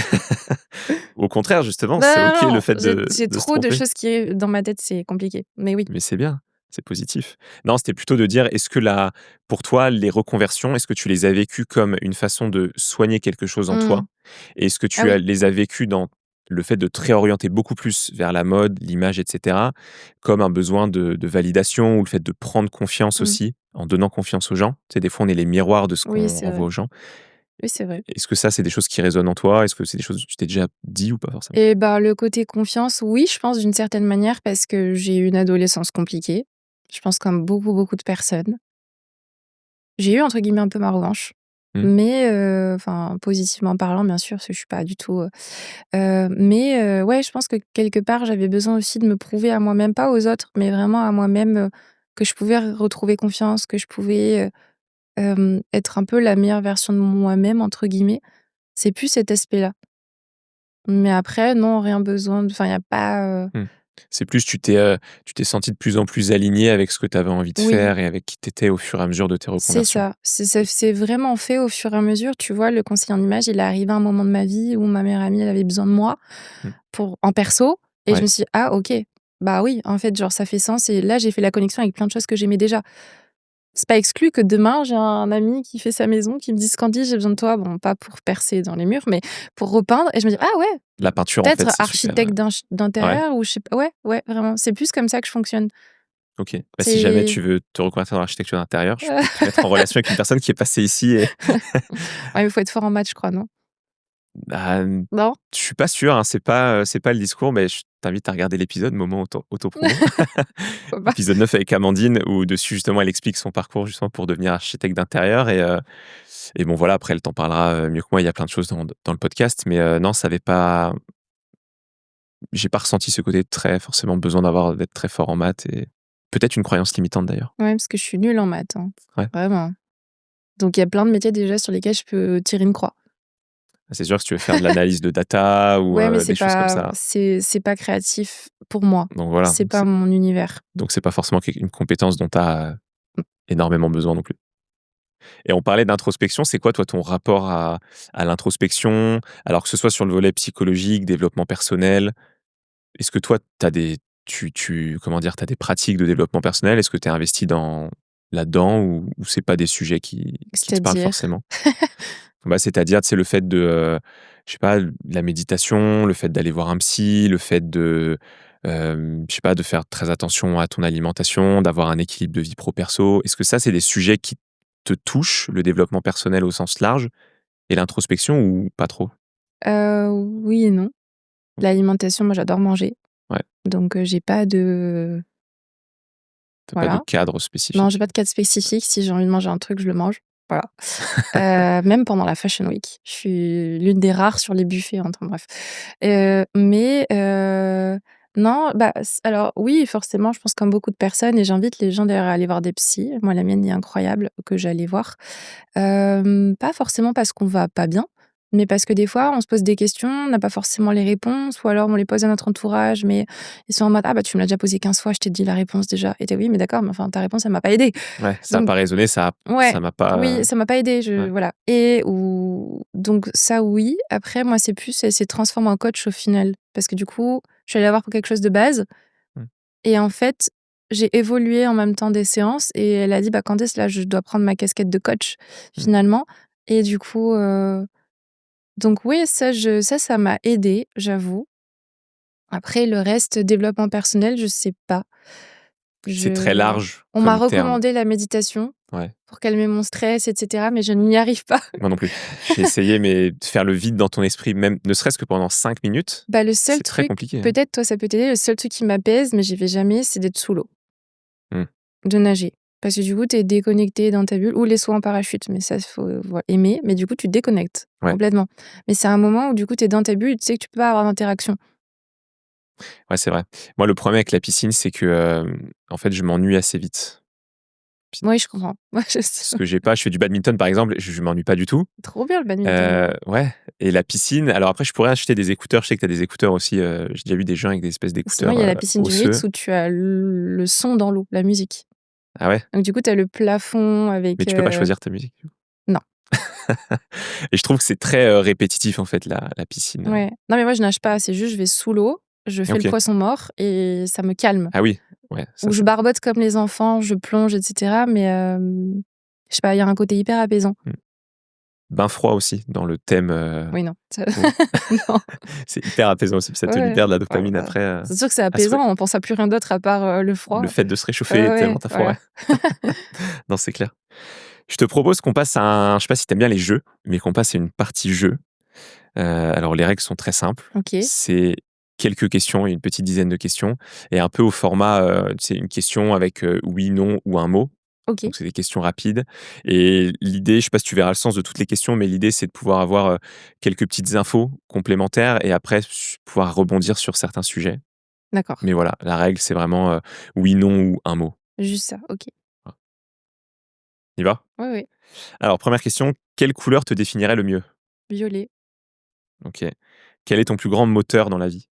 au contraire, justement,
Non,
c'est
non,
OK le
non,
fait
j'ai
de se
trop de
tromper.
choses qui dans ma tête, c'est compliqué. Mais oui.
Mais c'est bien, c'est positif. Non, c'était plutôt de dire, est-ce que pour toi, les reconversions, est-ce que tu les as vécues comme une façon de soigner quelque chose en
Mmh.
toi? Et est-ce que
Ah
tu
oui.
les as vécues dans le fait de te réorienter beaucoup plus vers la mode, l'image, et cetera, comme un besoin de validation ou le fait de prendre confiance
Mmh.
aussi, en donnant confiance aux gens? Tu sais, des fois, on est les miroirs de ce
Oui,
qu'on
c'est
renvoie
vrai.
aux gens.
Oui, c'est vrai.
Est-ce que ça, c'est des choses qui résonnent en toi? Est-ce que c'est des choses que tu t'es déjà dit ou pas forcément?
Et bah, le côté confiance, oui, je pense d'une certaine manière parce que j'ai eu une adolescence compliquée. Je pense comme beaucoup, beaucoup de personnes. J'ai eu entre guillemets un peu ma revanche,
Mmh.
mais enfin positivement parlant bien sûr, parce que je suis pas du tout, mais ouais, je pense que quelque part j'avais besoin aussi de me prouver à moi-même, pas aux autres, mais vraiment à moi-même, que je pouvais retrouver confiance, que je pouvais, être un peu la meilleure version de moi-même entre guillemets. C'est plus cet aspect-là. Mais après non, rien besoin de enfin il y a pas,
Mmh. C'est plus tu t'es sentie de plus en plus alignée avec ce que tu avais envie de
oui.
faire et avec qui tu étais au fur et à mesure de tes
C'est
reconversions.
ça, ça s'est vraiment fait au fur et à mesure. Tu vois, le conseiller en image, il est arrivé à un moment de ma vie où ma meilleure amie, elle avait besoin de moi
Mmh.
pour en perso et je
Ouais.
me suis dit: «Ah OK, bah oui, en fait, genre ça fait sens» et là, j'ai fait la connexion avec plein de choses que j'aimais déjà. C'est pas exclu que demain, j'ai un ami qui fait sa maison, qui me dise: «Candy, j'ai besoin de toi», bon, pas pour percer dans les murs, mais pour repeindre et je me dis: «Ah ouais,
La peinture, en fait,
peut-être
c'est super,
architecte
ouais,
d'intérieur» ou je sais pas ouais, ouais, vraiment, c'est plus comme ça que je fonctionne.
OK. Bah, si jamais
C'est
tu veux te reconvertir dans l'architecture d'intérieur, je peux te mettre en relation avec une personne qui est passée ici et
ouais, il faut être fort en maths, je crois, non?
bah,
Non?
je suis pas sûr, hein, c'est pas le discours, mais je t'invite à regarder l'épisode moment autopromo.
Faut pas.
Épisode 9 avec Amandine où dessus, justement, elle explique son parcours, justement, pour devenir architecte d'intérieur et bon, voilà, après elle t'en parlera, mieux que moi. Il y a plein de choses dans le podcast, mais non, ça avait pas j'ai pas ressenti ce côté très forcément besoin d'être très fort en maths et peut-être une croyance limitante d'ailleurs.
Ouais, parce que je suis nulle en maths, hein,
Ouais.
vraiment. Donc il y a plein de métiers déjà sur lesquels je peux tirer une croix.
C'est sûr que si tu veux faire de l'analyse de data ou
Ouais, mais
des choses comme ça,
c'est pas créatif pour moi.
donc voilà,
C'est pas mon univers.
donc c'est pas forcément une compétence dont tu as énormément besoin non plus. Et on parlait d'introspection, c'est quoi toi ton rapport à l'introspection? Alors que ce soit sur le volet psychologique, développement personnel, est-ce que toi tu as des comment dire? Tu as des pratiques de développement personnel? Est-ce que tu es investi là-dedans ou c'est pas des sujets qui te parlent
C'est-à-dire?
forcément? Bah, c'est-à-dire, c'est le fait de, je sais pas, la méditation, le fait d'aller voir un psy, le fait de, je sais pas, de faire très attention à ton alimentation, d'avoir un équilibre de vie pro perso. Est-ce que ça, c'est des sujets qui te touchent, le développement personnel au sens large et l'introspection ou pas trop?
Oui et non. L'alimentation, moi j'adore manger,
Ouais,
donc j'ai pas de
tu pas de
voilà.
cadre
Non, j'ai
spécifique?
pas de cadre spécifique. Si j'ai envie de manger un truc, je le mange. Voilà. Même pendant la Fashion Week. Je suis l'une des rares sur les buffets, hein, enfin bref. Mais non, bah, alors oui, forcément, je pense comme beaucoup de personnes et j'invite les gens d'ailleurs à aller voir des psys. Moi, la mienne est incroyable, que j'allais voir. Pas forcément parce qu'on va pas bien, mais parce que des fois, on se pose des questions, on n'a pas forcément les réponses ou alors on les pose à notre entourage, mais ils sont en mode: «Ah bah, tu me l'as déjà posé 15 fois, je t'ai dit la réponse déjà» et tu «Oui, mais d'accord, mais enfin ta réponse, elle m'a pas aidée».
Ouais, ça a
Donc
pas résonné,
ouais,
ça m'a pas,
oui, ça m'a pas aidée, je
ouais.
voilà et ou donc ça oui. Après moi, c'est plus elle s'est transformée en coach au final parce que du coup, je suis allée la voir pour quelque chose de base
Mmh,
et en fait, j'ai évolué en même temps des séances et elle a dit: «Bah, Candace, là, je dois prendre ma casquette de coach
mmh.
finalement» et du coup, donc oui, ça m'a aidée, j'avoue. Après le reste, développement personnel, je sais pas.
C'est très
Je
large
On m'a
comme terme.
recommandé la méditation
Ouais.
pour calmer mon stress et cetera, mais je n'y arrive pas.
Moi non plus. J'ai essayé, mais de faire le vide dans ton esprit, même ne serait-ce que pendant 5 minutes,
Bah, le seul
c'est très
truc,
compliqué, hein.
peut-être toi ça peut t'aider, le seul truc qui m'apaise, mais j'y vais jamais, c'est d'être sous l'eau,
Mmh.
de nager. Parce que du coup, tu es déconnecté dans ta bulle ou les sauts en parachute, mais ça, il faut aimer, mais du coup, tu te déconnectes
Ouais.
complètement. Mais c'est un moment où du coup, tu es dans ta bulle, tu sais que tu peux pas avoir d'interaction.
Ouais, c'est vrai. Moi, le problème avec la piscine, c'est que, en fait, je m'ennuie assez vite. Pi
Oui, je comprends. Moi, je
Ce que j'ai pas, je fais du badminton, par exemple, je m'ennuie pas du tout.
trop bien le badminton.
Ouais, et la piscine, alors après, je pourrais acheter des écouteurs. Je sais que tu as des écouteurs aussi, j'ai déjà vu des gens avec des espèces
Sinon, il
d'écouteurs,
y a la piscine du
osseux.
Ritz où tu as le son dans l'eau, la musique.
Ah ouais?
Donc du coup, tu as le plafond
Mais
avec,
tu peux pas choisir ta musique, du coup?
non.
Et je trouve que c'est très, répétitif, en fait, la piscine.
Ouais. Non, mais moi, je nage pas, c'est juste je vais sous l'eau, je fais le
OK.
poisson mort et ça me calme.
Ah oui, ouais, ça
Ou je
c'est
barbote comme les enfants, je plonge et cetera, mais je sais pas, il y a un côté hyper apaisant.
mmh. Bain froid aussi dans le thème,
Oui, non, ça
oui.
non,
C'est hyper apaisant aussi, ça te
ouais,
libère de la
ouais,
dopamine
voilà.
après,
C'est sûr que c'est
à souhait.
apaisant, on pense à plus rien d'autre à part, le
Le
froid.
fait de se réchauffer
Ouais,
tellement
ouais,
tu froid,
voilà.
ouais. Non, c'est clair. Je te propose qu'on passe à je sais pas si tu aimes bien les jeux, mais qu'on passe à une partie jeu. Alors les règles sont très simples.
OK.
C'est quelques questions, une petite dizaine de questions et un peu au format, tu sais, une question avec, oui, non ou un mot
OK,
Donc c'est des questions rapides et l'idée, je sais pas si tu verras le sens de toutes les questions, mais l'idée, c'est de pouvoir avoir, quelques petites infos complémentaires et après pouvoir rebondir sur certains sujets.
d'accord.
Mais voilà, la règle, c'est vraiment, oui, non ou un mot.
Juste ça, OK.
Voilà. On y va?
Oui, oui.
Alors première question, quelle couleur te définirait le mieux?
Violet,
OK. Quel est ton plus grand moteur dans la vie?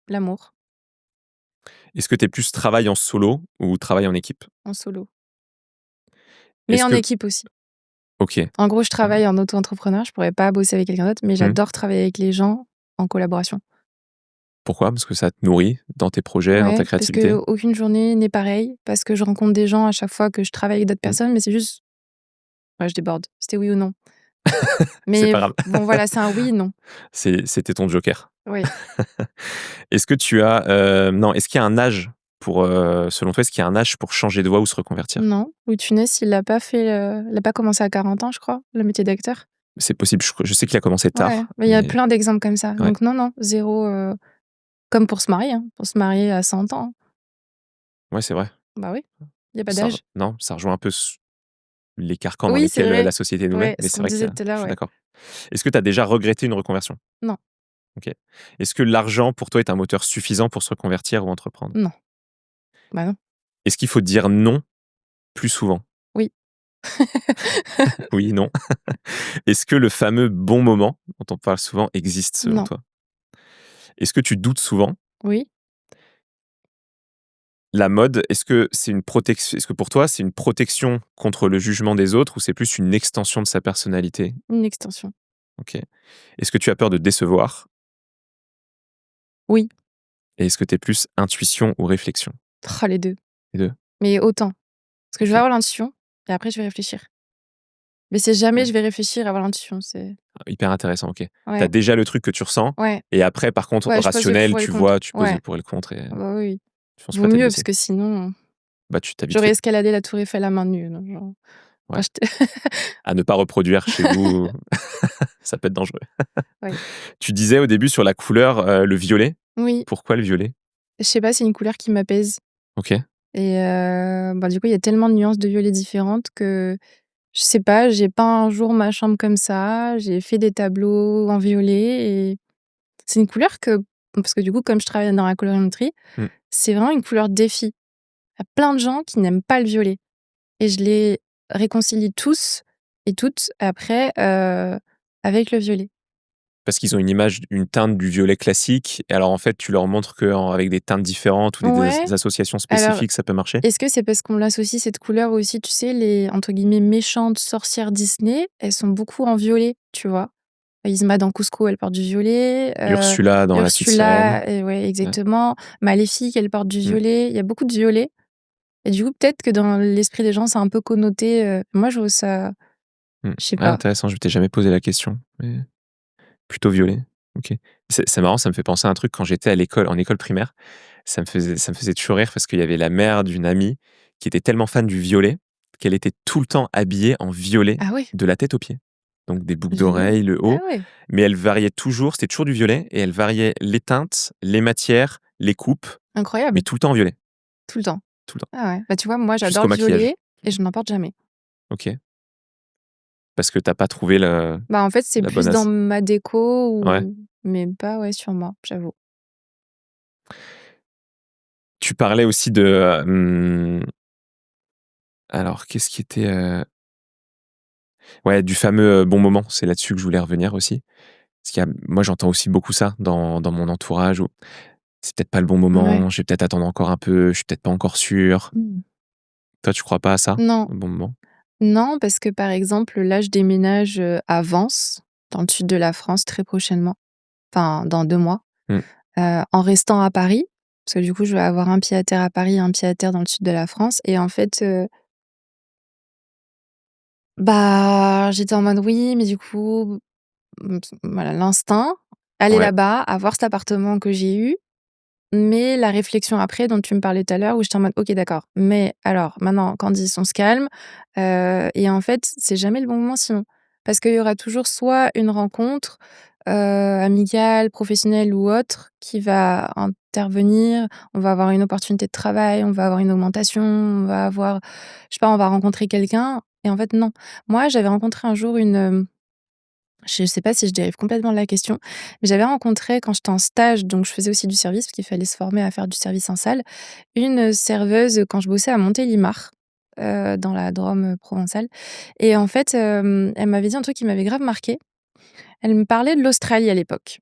l'amour,
Est-ce que tu es plus travail en solo ou travail en équipe?
en solo, mais
Est-ce
en
que
équipe aussi.
OK.
En gros, je
Heu,
travaille en auto-entrepreneur, je pourrais pas bosser avec quelqu'un d'autre, mais
mmh.
j'adore travailler avec les gens en collaboration.
Pourquoi? Parce que ça te nourrit dans tes projets, dans ta
Ouais, parce
créativité?
qu'aucune journée n'est pareille, parce que je rencontre des gens à chaque fois que je travaille avec d'autres
Mmh.
personnes, mais c'est juste ouais, je déborde. C'était oui ou non.
C'est
Mais
pas grave.
bon, voilà, c'est un oui, non.
C'était ton joker.
Oui.
Est-ce que tu as, non, est-ce qu'il y a un âge pour, selon toi, est-ce qu'il y a un âge pour changer de voie ou se reconvertir?
Non, Louis de Funès, il a pas commencé à 40 ans, je crois, le métier d'acteur.
C'est possible, je sais qu'il a commencé
Ouais,
tard,
mais il y a
mais
plein d'exemples comme ça.
ouais,
Donc non, non, 0, comme pour se marier, hein, pour se marier à 100 ans.
ouais, c'est vrai.
Bah oui, il y a pas
Ça
d'âge.
non, ça rejoint un peu les carcans dans
Oui, c'est
lesquels,
vrai.
la société nous met,
Ouais,
mais
ce
c'est
qu'on
vrai que
disait tout à
je
l'heure,
suis
ouais.
d'accord. Est-ce que tu as déjà regretté une reconversion?
Non,
OK. Est-ce que l'argent pour toi est un moteur suffisant pour se reconvertir ou entreprendre?
non, bah non.
Est-ce qu'il faut dire non plus souvent?
Oui,
Oui, non. Est-ce que le fameux bon moment dont on parle souvent existe selon
non,
toi? Est-ce que tu doutes souvent?
oui,
La mode, est-ce que pour toi, c'est une protection contre le jugement des autres ou c'est plus une extension de sa personnalité?
une extension.
OK. Est-ce que tu as peur de décevoir?
Oui,
Et est-ce que tu es plus intuition ou réflexion?
les 2,
Les 2.
mais autant. Parce que je vais
OK.
avoir l'intuition et après je vais réfléchir. Mais c'est jamais
Ouais.
je vais réfléchir et avoir l'intuition, c'est
Hyper intéressant, OK. Tu as
ouais,
déjà le truc que tu ressens
ouais,
et après par contre
ouais, je pose le
rationnel,
pour et le
tu
contre.
vois, tu poses le
Ouais,
pour et le contre et
ah bah, oui, oui.
tu fonces
Vaut
pas tête
mieux parce
baissée.
que sinon,
Bah, tu t'as vite
j'aurais
fait.
escaladé la tour Eiffel à main nue, donc genre
Ouais.
quand j'étais
À ne pas reproduire chez vous, ça peut être dangereux.
ouais.
Tu disais au début sur la couleur, le violet.
Oui,
Pourquoi le violet?
je sais pas, c'est une couleur qui m'apaise
OK.
et bah, du coup, il y a tellement de nuances de violet différentes que je sais pas, j'ai peint un jour ma chambre comme ça, j'ai fait des tableaux en violet et c'est une couleur que parce que du coup, comme je travaille dans la colorimétrie,
Mmh.
c'est vraiment une couleur défi. Il y a plein de gens qui n'aiment pas le violet et je les réconcilie tous et toutes après, avec le violet.
Parce qu'ils ont une image, une teinte du violet classique et alors en fait, tu leur montres qu'avec des teintes différentes ou
Ouais,
des associations
alors
spécifiques, ça peut marcher?
est-ce que c'est parce qu'on l'associe cette couleur aussi, tu sais, les entre guillemets «méchantes sorcières Disney», elles sont beaucoup en violet, tu vois? Yzma dans Cusco, elle porte du violet,
Ursula dans La Petite Sirène.
Ursula ouais,
Ouais.
exactement. Maléfique, elle porte du
Mmh.
violet. Il y a beaucoup de violet et du coup, peut-être que dans l'esprit des gens, c'est un peu connoté, moi, je trouve ça
Mmh.
je sais
Ouais,
pas.
intéressant, je m'étais jamais posé la question, mais plutôt violet. OK. C'est marrant, ça me fait penser à un truc quand j'étais à l'école, en école primaire, ça me faisait toujours rire parce qu'il y avait la mère d'une amie qui était tellement fan du violet qu'elle était tout le temps habillée en violet
Ah ouais,
de la tête aux pieds. Donc des boucles
génial.
d'oreilles, le
Ah
haut,
ouais,
mais elle variait toujours, c'était toujours du violet et elle variait les teintes, les matières, les coupes, mais
incroyable,
tout le temps en violet,
tout le temps.
tout le temps,
Ah ouais, bah, tu vois, moi, j'adore
jusqu'au
le
maquillage.
violet et je n'en porte jamais.
OK. Parce que tu as pas trouvé
Bah, en fait, c'est
la bonne
plus dans
as
ma déco
ouais.
ou mais pas, ouais, sur moi, j'avoue.
Tu parlais aussi de, alors qu'est-ce qui était, ouais, du fameux, bon moment, c'est là-dessus que je voulais revenir aussi. Parce qu'il y a moi, j'entends aussi beaucoup ça dans mon entourage où c'est peut-être pas le bon
Ouais.
moment, je vais peut-être attendre encore un peu, je suis peut-être pas encore sûr.
Mmh.
Toi, tu crois pas à ça,
Non,
au bon moment?
non, parce que, par exemple, là, je déménage, à Vence, dans le sud de la France, très prochainement, enfin, dans 2 mois,
Mmh.
en restant à Paris. Parce que, du coup, je vais avoir un pied à terre à Paris, un pied à terre dans le sud de la France et en fait, bah, j'étais en mode: «Oui, mais du coup», voilà, l'instinct, aller
Ouais.
là-bas, avoir cet appartement que j'ai eu. Mais la réflexion après dont tu me parlais tout à l'heure où j'étais en mode: «OK d'accord, mais alors maintenant Candice on se calme», et en fait, c'est jamais le bon moment sinon. Parce qu'il y aura toujours soit une rencontre, amicale, professionnelle ou autre, qui va intervenir. On va avoir une opportunité de travail, on va avoir une augmentation, on va avoir je sais pas, on va rencontrer quelqu'un et en fait, non. Moi, j'avais rencontré un jour je sais pas si je dérive complètement de la question, mais j'avais rencontré quand j'étais en stage, donc je faisais aussi du service parce qu'il fallait se former à faire du service en salle, une serveuse quand je bossais à Montélimar, dans la Drôme, provençale et en fait, elle m'avait dit un truc qui m'avait grave marqué. Elle me parlait de l'Australie à l'époque.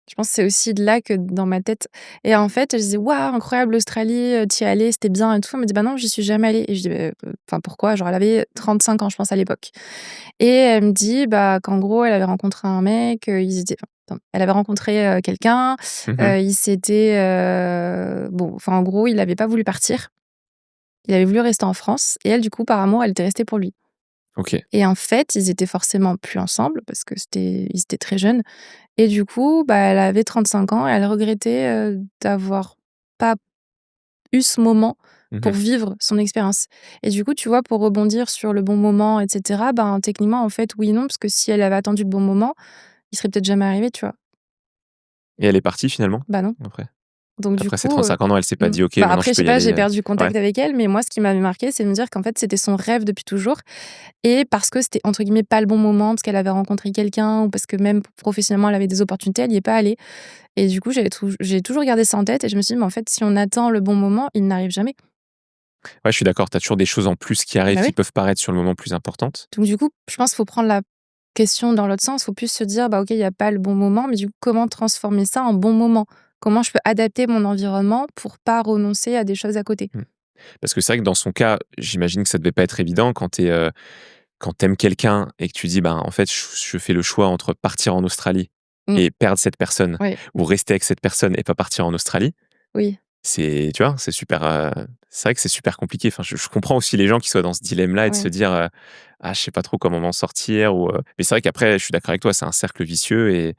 Je pense que c'est aussi de là que dans ma tête et en fait, elle disait: «Waouh, incroyable l'Australie, tu y es allée, c'était bien et tout». Elle me dit: «Bah non, j'y suis jamais allée» et je dis: «Beh, enfin pourquoi?» Genre elle avait 35 ans je pense à l'époque et elle me dit, bah, qu'en gros elle avait rencontré un mec, ils étaient enfin, elle avait rencontré, quelqu'un,
Mmh.
ils s'étaient, bon, enfin en gros, il avait pas voulu partir. Il avait voulu rester en France et elle du coup par amour, elle était restée pour lui
OK.
et en fait, ils étaient forcément plus ensemble parce que ils étaient très jeunes et du coup, bah, elle avait 35 ans et elle regrettait, d'avoir pas eu ce moment pour
Mmh.
vivre son expérience. Et du coup, tu vois, pour rebondir sur le bon moment et cetera, ben, techniquement, en fait, oui et non, parce que si elle avait attendu le bon moment, il serait peut-être jamais arrivé, tu vois?
Et elle est partie finalement?
Bah, non.
Après?
Donc du
Après ces
coup,
35 ans, non, elle s'est pas
mmh,
dit: «OK,
bah,
maintenant
après,
je
je sais
peux y
pas,
aller»,
j'ai perdu
ouais.
contact avec elle, mais moi, ce qui m'avait marqué, c'est de me dire qu'en fait, c'était son rêve depuis toujours et parce que c'était, entre guillemets, «pas le bon moment», parce qu'elle avait rencontré quelqu'un ou parce que même professionnellement, elle avait des opportunités, elle y est pas allée. Et du coup, j'ai toujours gardé ça en tête et je me suis dit: «Mais en fait, si on attend le bon moment, il n'arrive jamais».
Ouais, je suis d'accord, tu as toujours des choses en plus qui arrivent
Bah,
qui
oui.
peuvent paraître sur le moment plus importantes.
Donc du coup, je pense qu'il faut prendre la question dans l'autre sens. Il faut plus se dire: «Bah, OK, il y a pas le bon moment», mais du coup, comment transformer ça en bon moment? Comment je peux adapter mon environnement pour pas renoncer à des choses à côté?
Mmh. Parce que c'est vrai que dans son cas, j'imagine que ça devait pas être évident quand quand tu aimes quelqu'un et que tu dis: «Ben, en fait, je fais le choix entre partir en Australie
Mmh.
et perdre cette personne
Ouais.
ou rester avec cette personne et pas partir en Australie».
Oui.
C'est tu vois? C'est super, c'est vrai que c'est super compliqué. Enfin, je comprends aussi les gens qui soient dans ce dilemme-là et de se
Ouais.
dire, «Ah, je sais pas trop comment m'en sortir» mais c'est vrai qu'après, je suis d'accord avec toi, c'est un cercle vicieux et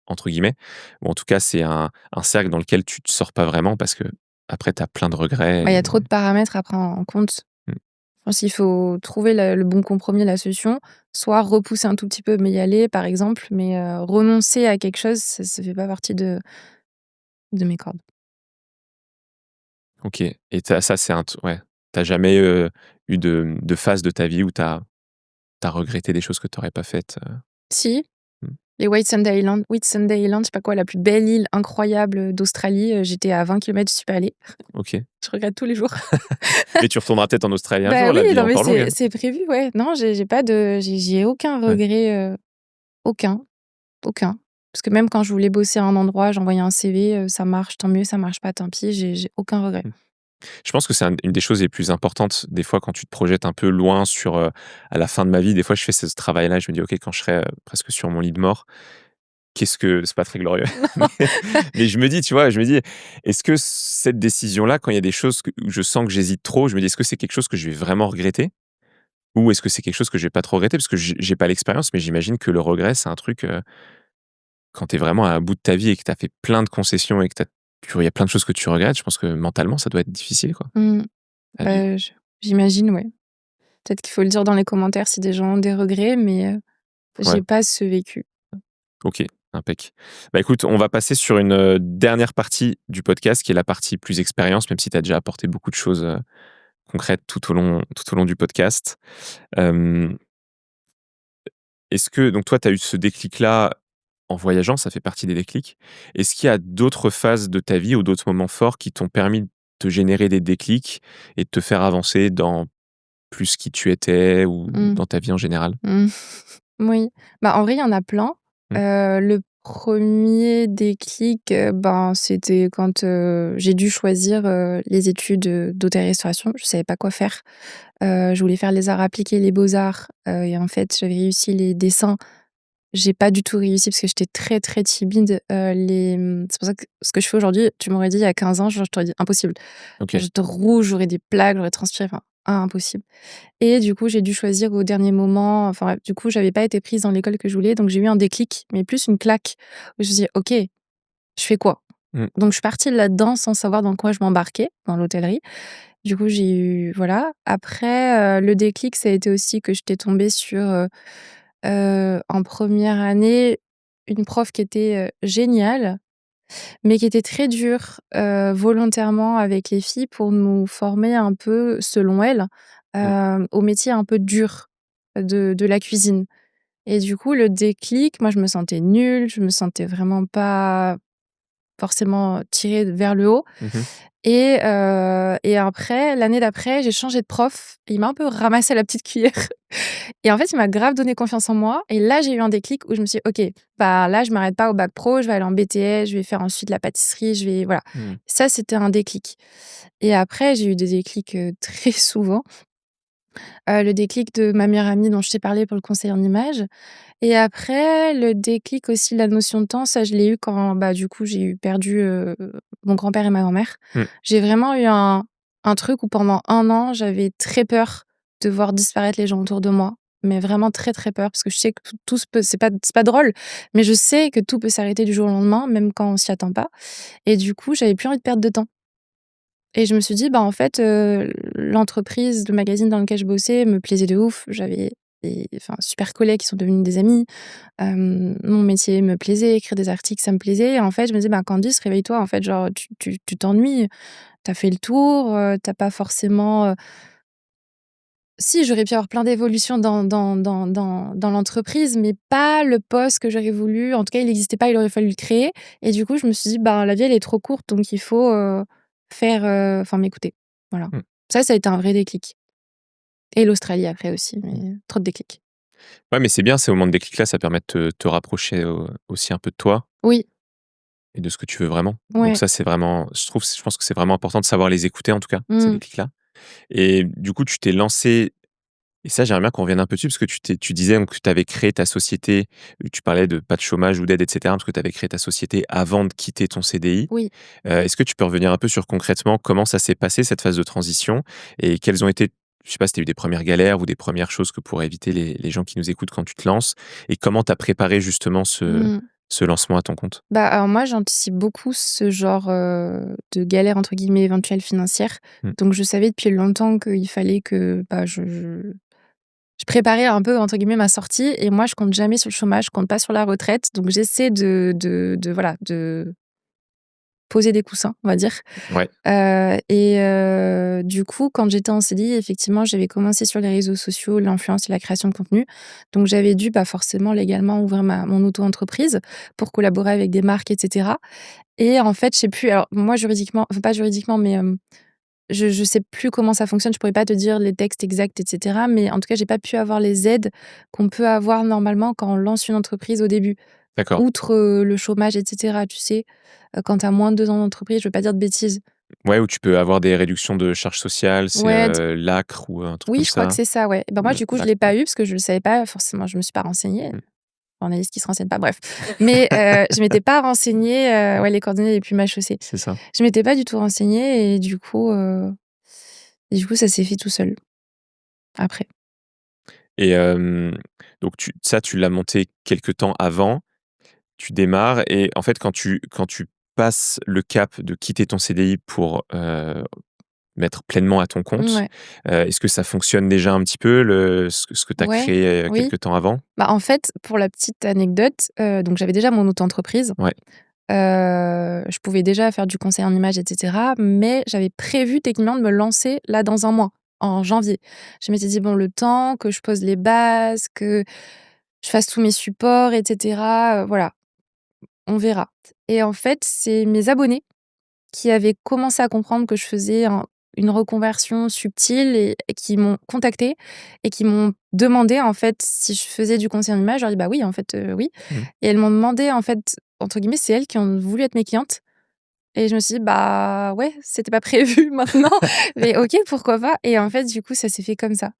entre guillemets, ou en tout cas, c'est un cercle dans lequel tu te sors pas vraiment parce que après tu as plein de regrets
Ouais, il y a
et
trop de paramètres à prendre en compte.
mmh,
Je pense qu'il faut trouver le bon compromis, la solution. Soit repousser un tout petit peu, mais y aller, par exemple, mais renoncer à quelque chose, ça fait pas partie de mes cordes.
OK et tu ça, c'est un t ouais, tu jamais, eu de phase de ta vie où tu as regretté des choses que tu aurais pas faites,
Si,
Mmh,
les Whitsunday Island, je sais pas quoi, la plus belle île incroyable d'Australie, j'étais à 20 kilomètres, j'y suis pas allée.
OK.
Je regrette tous les jours.
Mais tu retourneras peut-être en Australie un
Bah
jour,
oui,
la vie est
non mais
encore longue, hein?
c'est prévu, ouais. Non, j'ai pas de j'ai aucun
Ouais.
regret, aucun, aucun. Parce que même quand je voulais bosser à un endroit, j'envoyais un CV, ça marche, tant mieux, ça marche pas, tant pis, j'ai aucun regret.
Mmh. Je pense que c'est une des choses les plus importantes, des fois, quand tu te projettes un peu loin sur, à la fin de ma vie, des fois, je fais ce travail-là, je me dis: «OK, quand je serai, presque sur mon lit de mort, qu'est-ce que» c'est pas très glorieux, mais mais je me dis, tu vois, je me dis: «Est-ce que cette décision-là, quand il y a des choses où je sens que j'hésite trop, je me dis: "Est-ce que c'est quelque chose que je vais vraiment regretter? Ou est-ce que c'est quelque chose que je vais pas trop regretter?" Parce que j'ai pas l'expérience, mais j'imagine que le regret, c'est un truc, quand tu es vraiment à un bout de ta vie et que tu as fait plein de concessions et que il y a plein de choses que tu regrettes, je pense que mentalement, ça doit être difficile, quoi,
Mmh.
à vivre.
J'imagine, ouais. Peut-être qu'il faut le dire dans les commentaires si des gens ont des regrets, mais
Ouais.
j'ai pas ce vécu.
OK, impec. Bah, écoute, on va passer sur une, dernière partie du podcast qui est la partie plus expérience, même si tu as déjà apporté beaucoup de choses, concrètes tout au long du podcast. Hem, est-ce que donc toi, tu as eu ce déclic-là en voyageant, ça fait partie des déclics. Est-ce qu'il y a d'autres phases de ta vie ou d'autres moments forts qui t'ont permis de te générer des déclics et de te faire avancer dans plus qui tu étais ou
Mmh.
dans ta vie en général?
Mmh. Oui. Bah, en vrai, il y en a plein.
Mmh,
Le premier déclic, ben, c'était quand, j'ai dû choisir, les études, d'hôtellerie-restauration. Je savais pas quoi faire. Je voulais faire les arts appliqués, les beaux-arts, et en fait, j'avais réussi les dessins. J'ai pas du tout réussi parce que j'étais très, très timide. C'est pour ça que ce que je fais aujourd'hui, tu m'aurais dit il y a 15 ans, je t'aurais dit: «Impossible».
OK.
J'étais rouge, j'aurais des plaques, j'aurais transpiré, enfin, impossible. Et du coup, j'ai dû choisir au dernier moment. Enfin bref, du coup, j'avais pas été prise dans l'école que je voulais, donc j'ai eu un déclic, mais plus une claque où je me suis dit: «OK, je fais quoi?»
Mmh,
Donc je suis partie là-dedans sans savoir dans quoi je m'embarquais, dans l'hôtellerie. Du coup, j'ai eu voilà. Après, le déclic, ça a été aussi que j'étais tombée sur, en première année, une prof qui était, géniale, mais qui était très dure, volontairement avec les filles pour nous former un peu, selon elle,
Mmh.
au métier un peu dur de la cuisine et du coup, le déclic, moi, je me sentais nulle, je me sentais vraiment pas forcément tirée vers le haut
Mmh.
et après, l'année d'après, j'ai changé de prof et il m'a un peu ramassé à la petite cuillère et en fait, il m'a grave donné confiance en moi et là, j'ai eu un déclic où je me suis dit: «OK, bah, là, je m'arrête pas au bac pro, je vais aller en BTS, je vais faire ensuite la pâtisserie, je vais» voilà.
Mmh.
Ça, c'était un déclic et après, j'ai eu des déclics, très souvent. Le déclic de ma meilleure amie dont je t'ai parlé pour le conseil en images et après le déclic aussi, la notion de temps, ça je l'ai eu quand, bah, du coup, j'ai eu perdu, mon grand-père et ma grand-mère.
Mmh.
J'ai vraiment eu un truc où pendant 1 an, j'avais très peur de voir disparaître les gens autour de moi, mais vraiment très, très peur parce que je sais que tout se peut c'est pas drôle, mais je sais que tout peut s'arrêter du jour au lendemain, même quand on s'y attend pas et du coup, j'avais plus envie de perdre de temps. Et je me suis dit: «Bah, en fait, l'entreprise, le magazine dans lequel je bossais me plaisait de ouf». J'avais des enfin, super collègues qui sont devenus des amis. Mon métier me plaisait, écrire des articles, ça me plaisait et en fait, je me disais: «Bah, Candice, réveille-toi, en fait, genre, tu t'ennuies, tu as fait le tour, tu as pas forcément, si, j'aurais pu avoir plein d'évolutions dans l'entreprise, mais pas le poste que j'aurais voulu. En tout cas, il n'existait pas, il aurait fallu le créer et du coup, je me suis dit: «Ben, la vie, elle est trop courte, donc il faut, faire, enfin, m'écouter». Voilà.
Mmh.
Ça a été un vrai déclic et l'Australie après aussi,
Mmh.
mais trop de déclics.
Ouais, mais c'est bien ces moments de déclic là, ça permet de te rapprocher, aussi un peu de toi
Oui,
et de ce que tu veux vraiment. Donc
ouais.
ça, c'est vraiment je pense que c'est vraiment important de savoir les écouter en tout cas, ces
Mmh.
déclics là et du coup, tu t'es lancé et ça, j'aimerais bien qu'on revienne un peu dessus parce que tu disais donc que tu avais créé ta société, tu parlais de pas de chômage ou d'aide et cetera parce que tu avais créé ta société avant de quitter ton CDI.
Oui.
Est-ce que tu peux revenir un peu sur concrètement comment ça s'est passé cette phase de transition et quelles ont été, je sais pas si tu as eu des premières galères ou des premières choses que pourraient éviter les gens qui nous écoutent quand tu te lances et comment tu as préparé justement
Mmh.
ce lancement à ton compte?
Bah, alors moi, j'anticipe beaucoup ce genre, de «galère» entre guillemets éventuelles financières.
Mmh.
Donc je savais depuis longtemps qu'il fallait que, bah, je préparais un peu entre guillemets «ma sortie» et moi je compte jamais sur le chômage, je compte pas sur la retraite, donc j'essaie de voilà, de poser des coussins, on va dire.
Ouais,
Du coup, quand j'étais en CDI, effectivement, j'avais commencé sur les réseaux sociaux, l'influence et la création de contenu. Donc j'avais dû, bah, forcément légalement ouvrir mon auto-entreprise pour collaborer avec des marques et cetera et en fait, je sais plus alors moi juridiquement enfin pas juridiquement mais, je sais plus comment ça fonctionne, je pourrais pas te dire les textes exacts et cetera, mais en tout cas, j'ai pas pu avoir les aides qu'on peut avoir normalement quand on lance une entreprise au début.
d'accord.
Outre, le chômage et cetera, tu sais? Quand tu as moins de 2 ans d'entreprise, je veux pas dire de bêtises.
Ouais, où tu peux avoir des réductions de charges sociales, c'est,
Ouais, d
l'ACRE ou un truc
oui,
comme
je crois que
ça?
c'est ça, ouais. Ben, moi, du coup, je l'ai
L'ACRE,
pas
ouais.
eu parce que je le savais pas forcément, je me suis pas renseignée.
Mmh.
Journaliste qui se renseigne pas, bref. Mais, je m'étais pas renseignée, ouais, les coordonnées les plus mal chaussées.
C'est ça.
Je m'étais pas du tout renseignée et du coup, ça s'est fait tout seul, après.
Et donc tu l'as monté quelque temps avant, tu démarres et en fait quand tu passes le cap de quitter ton CDI pour, mettre pleinement à ton compte,
Ouais.
est-ce que ça fonctionne déjà un petit peu ce que tu as
Ouais,
créé,
oui.
quelque temps avant?
Bah, en fait, pour la petite anecdote, donc j'avais déjà mon auto-entreprise.
Ouais,
Je pouvais déjà faire du conseil en images et cetera, mais j'avais prévu techniquement de me lancer là dans 1 mois, en janvier. Je m'étais dit: «Bon, le temps que je pose les bases, que je fasse tous mes supports et cetera, voilà, on verra» et en fait, c'est mes abonnés qui avaient commencé à comprendre que je faisais une reconversion subtile et qui m'ont contactée et qui m'ont demandé, en fait, si je faisais du conseil en images. Je leur ai dit: «Bah oui, en fait, oui»
mmh,
et elles m'ont demandé, en fait, entre guillemets, c'est elles qui ont voulu être mes clientes et je me suis dit: «Bah ouais, c'était pas prévu maintenant, mais OK, pourquoi pas» et en fait, du coup, ça s'est fait comme ça.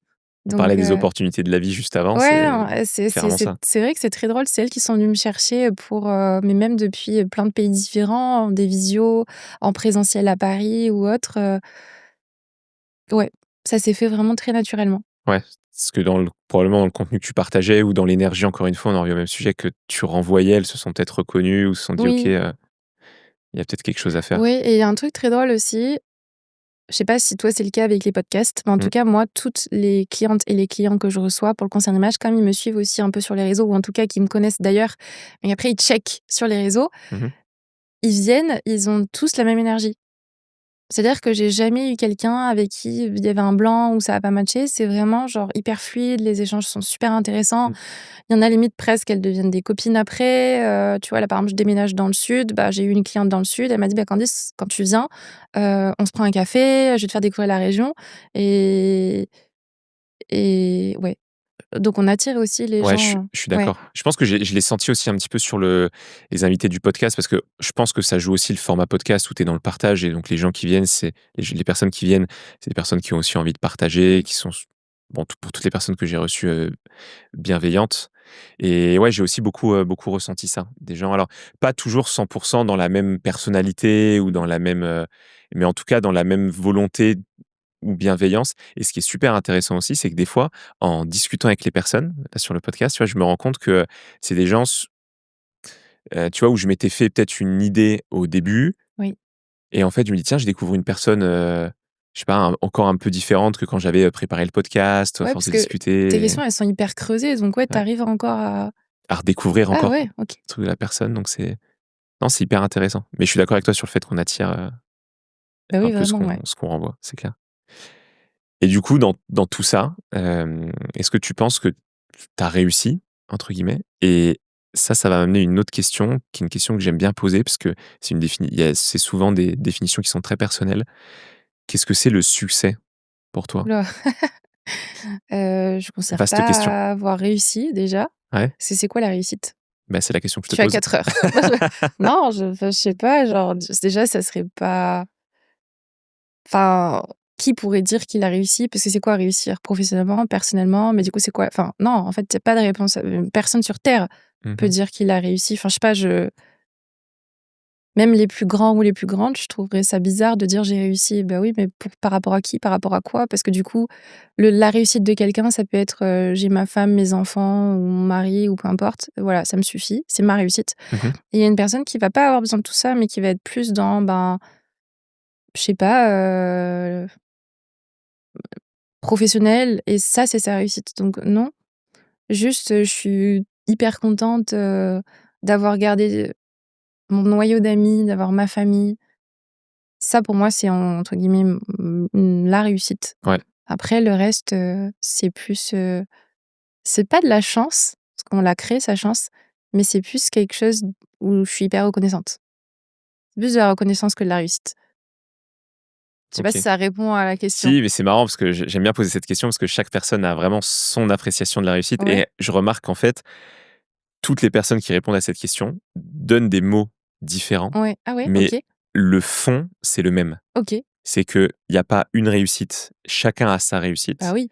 on parlait
Donc
des opportunités de la vie juste avant,
ouais,
c'est
non,
clairement ça.
c'est vrai que c'est très drôle. C'est elles qui sont venues me chercher, pour, mais même depuis, plein de pays différents, en des visios, en présentiel à Paris ou autre, ouais, ça s'est fait vraiment très naturellement.
Ouais, parce que probablement dans le contenu que tu partageais ou dans l'énergie encore une fois, on en revient au même sujet que tu renvoyais, elles se sont peut-être reconnues ou se sont dit: «OK,
Oui,
il y a peut-être quelque chose à faire».
oui et il y a un truc très drôle aussi, Je sais pas si toi c'est le cas avec les podcasts, mais en tout
Mmh.
cas moi, toutes les clientes et les clients que je reçois pour le concert image, comme ils me suivent aussi un peu sur les réseaux ou en tout cas qui me connaissent d'ailleurs, mais après ils checkent sur les réseaux,
Mmh mh.
ils viennent, ils ont tous la même énergie. C'est-à-dire que j'ai jamais eu quelqu'un avec qui il y avait un blanc ou ça a pas matché. C'est vraiment genre hyper fluide, les échanges sont super intéressants.
Mmh.
Il y en a limite presque, elles deviennent des copines après. Tu vois, là, par exemple, je déménage dans le sud. Bah, j'ai eu une cliente dans le sud. Elle m'a dit: «Bah, Candice, quand tu viens, on se prend un café, je vais te faire découvrir la région» et ouais. Donc on attire aussi les
Ouais,
gens,
je suis
ouais.
d'accord. Je pense que je l'ai senti aussi un petit peu sur les invités du podcast parce que je pense que ça joue aussi le format podcast où tu es dans le partage et donc les gens qui viennent, c'est les personnes qui viennent, c'est des personnes qui ont aussi envie de partager, qui sont bon, pour toutes les personnes que j'ai reçues, bienveillantes et ouais, j'ai aussi beaucoup ressenti ça. Des gens alors pas toujours 100 dans la même personnalité ou dans la même, mais en tout cas dans la même volonté ou bienveillance et ce qui est super intéressant aussi, c'est que des fois, en discutant avec les personnes, là, sur le podcast, tu vois, je me rends compte que c'est des gens tu vois, où je m'étais fait peut-être une idée au début
Oui.
et en fait, je me dis: «Tiens, je découvre une personne, je sais pas, encore un peu différente que quand j'avais, préparé le podcast, à
Ouais,
force
parce
de
que tes
discuter»
questions, elles sont hyper creusées, donc ouais, tu
ouais,
arrives encore à
à redécouvrir
ah
encore
ouais,
un
OK.
truc de la personne donc c'est non, c'est hyper intéressant. Mais je suis d'accord avec toi sur le fait qu'on attire,
Bah
un
oui,
peu
vraiment, ouais.
ce qu'on renvoie, c'est clair. Et du coup, dans tout ça, est-ce que tu penses que tu as «réussi» entre guillemets? Et ça va m'amener une autre question, qui est une question que j'aime bien poser parce que c'est souvent des définitions qui sont très personnelles. Qu'est-ce que c'est le succès pour toi?
Ouh là! Je considère
Vaste question.
pas avoir réussi déjà.
Ouais,
C'est quoi la réussite?
bah, c'est la question que je
Je
te
suis à
pose.
4 heures. Non, je sais pas, genre, déjà, ça serait pas enfin, qui pourrait dire qu'il a réussi? Parce que c'est quoi réussir? Professionnellement, personnellement? Mais du coup, c'est quoi? Enfin, non, en fait, il y a pas de réponse, personne sur terre
Mmh
peut
mh.
dire qu'il a réussi. Enfin, je sais pas, je même les plus grands ou les plus grandes, je trouverais ça bizarre de dire: «J'ai réussi». Bah oui, mais par rapport à qui? Par rapport à quoi? Parce que du coup, la réussite de quelqu'un, ça peut être, j'ai ma femme, mes enfants ou mon mari ou peu importe. Voilà, ça me suffit, c'est ma réussite.
Mmh.
Et il y a une personne qui va pas avoir besoin de tout ça, mais qui va être plus dans, ben, je sais pas, professionnelle et ça, c'est sa réussite. Donc non, juste, je suis hyper contente, d'avoir gardé mon noyau d'amis, d'avoir ma famille. Ça, pour moi, c'est entre guillemets, la réussite.
Ouais,
Après le reste, c'est plus, c'est pas de la chance, parce qu'on l'a créé sa chance, mais c'est plus quelque chose où je suis hyper reconnaissante. C'est plus de la reconnaissance que de la réussite. Je sais pas si
OK.
ça répond à la question.
Si, mais c'est marrant parce que j'aime bien poser cette question parce que chaque personne a vraiment son appréciation de la réussite
Ouais?
et je remarque qu'en fait, toutes les personnes qui répondent à cette question donnent des mots différents,
Ouais. Ah ouais?
mais
OK.
le fond, c'est le même.
OK.
C'est qu'il y a pas une réussite, chacun a sa
Bah
réussite
oui.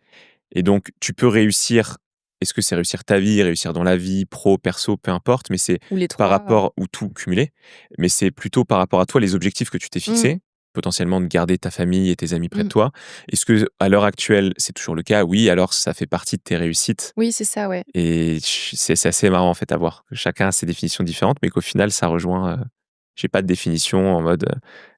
et donc tu peux réussir est-ce que c'est réussir ta vie, réussir dans la vie, pro, perso, peu importe, mais c'est
Ou les
par
3.
rapport ou tout cumulé, mais c'est plutôt par rapport à toi, les objectifs que tu t'es
Mmh.
fixés, potentiellement de garder ta famille et tes amis près de
Mmh.
toi. Est-ce que à l'heure actuelle, c'est toujours le cas? Oui, alors ça fait partie de tes réussites
Oui, c'est ça, ouais.
et c'est assez marrant en fait à voir que chacun a ses définitions différentes, mais qu'au final ça rejoint, j'ai pas de définition en mode,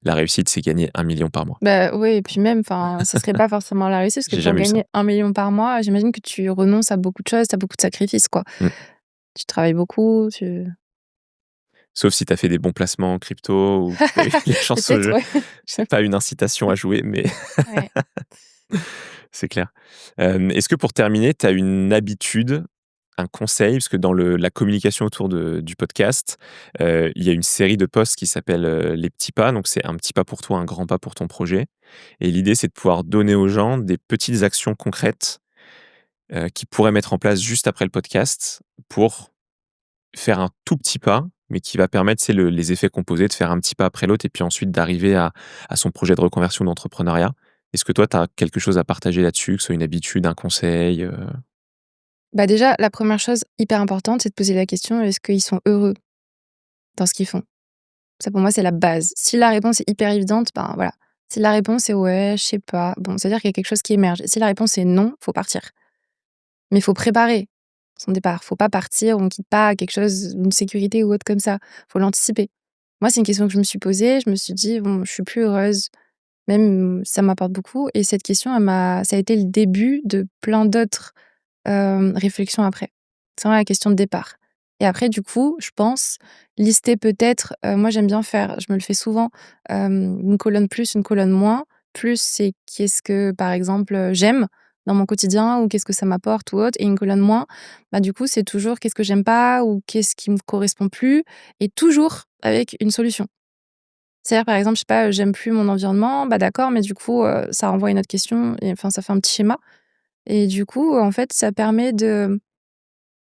la réussite c'est gagner 1 million par mois.
Bah, oui et puis même, enfin, ça serait pas forcément la réussite parce que
J'ai
pour
jamais eu ça.
gagner 1 million par mois, j'imagine que tu renonces à beaucoup de choses, tu as beaucoup de sacrifices, quoi.
Mmh.
Tu travailles beaucoup, tu
Sauf si tu as fait des bons placements en crypto ou que tu as eu les chances au
peut-être,
jeu.
ouais.
C'est pas une incitation à jouer, mais
Ouais.
c'est clair. Est-ce que pour terminer, tu as une habitude, un conseil? Parce que dans la communication autour du podcast, il y a une série de posts qui s'appelle, «Les petits pas», donc c'est un petit pas pour toi, un grand pas pour ton projet et l'idée, c'est de pouvoir donner aux gens des petites actions concrètes, qu'ils pourraient mettre en place juste après le podcast pour faire un tout petit pas, mais qui va permettre, c'est les effets composés, de faire un petit pas après l'autre et puis ensuite d'arriver à son projet de reconversion d'entrepreneuriat. Est-ce que toi, tu as quelque chose à partager là-dessus, que ce soit une habitude, un conseil,
Bah, déjà, la première chose hyper importante, c'est de poser la question: «Est-ce qu'ils sont heureux dans ce qu'ils font?» Ça, pour moi, c'est la base. Si la réponse est hyper évidente, ben, voilà. Si la réponse est: «Ouais, je sais pas», bon, c'est-à-dire qu'il y a quelque chose qui émerge. Si la réponse est: «Non», faut partir. Mais il faut préparer son départ. Faut pas partir, on quitte pas quelque chose, une sécurité ou autre comme ça. Faut l'anticiper. Moi, c'est une question que je me suis posée. Je me suis dit: «Bon, je suis plus heureuse». Même, ça m'apporte beaucoup et cette question, ça a été le début de plein d'autres, réflexions après. C'est vraiment la question de départ et après du coup, je pense lister peut-être, moi j'aime bien faire, je me le fais souvent, une colonne plus, une colonne moins. Plus, c'est qu'est-ce que, par exemple, j'aime dans mon quotidien ou qu'est-ce que ça m'apporte ou autre et une colonne moins, bah, du coup, c'est toujours qu'est-ce que j'aime pas ou qu'est-ce qui me correspond plus et toujours avec une solution. C'est-à-dire, par exemple, je sais pas, j'aime plus mon environnement, bah, d'accord, mais du coup, ça renvoie à une autre question et enfin, ça fait un petit schéma et du coup, en fait, ça permet de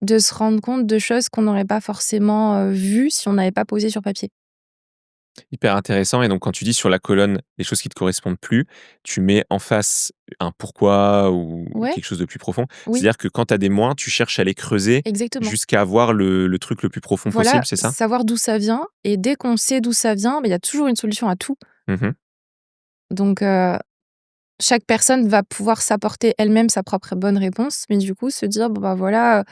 se rendre compte de choses qu'on n'aurait pas forcément, vues si on n'avait pas posé sur papier.
Hyper intéressant et donc quand tu dis sur la colonne les choses qui te correspondent plus, tu mets en face un pourquoi ou
Ouais,
quelque chose de plus profond?
oui,
C'est-à-dire que quand tu as des moins, tu cherches à les creuser
exactement.
jusqu'à avoir le truc le plus profond
Voilà,
possible, c'est ça?
savoir d'où ça vient et dès qu'on sait d'où ça vient, bah, il y a toujours une solution à tout.
Mmh.
Donc chaque personne va pouvoir s'apporter elle-même sa propre bonne réponse, mais du coup se dire: «Bon, bah, voilà,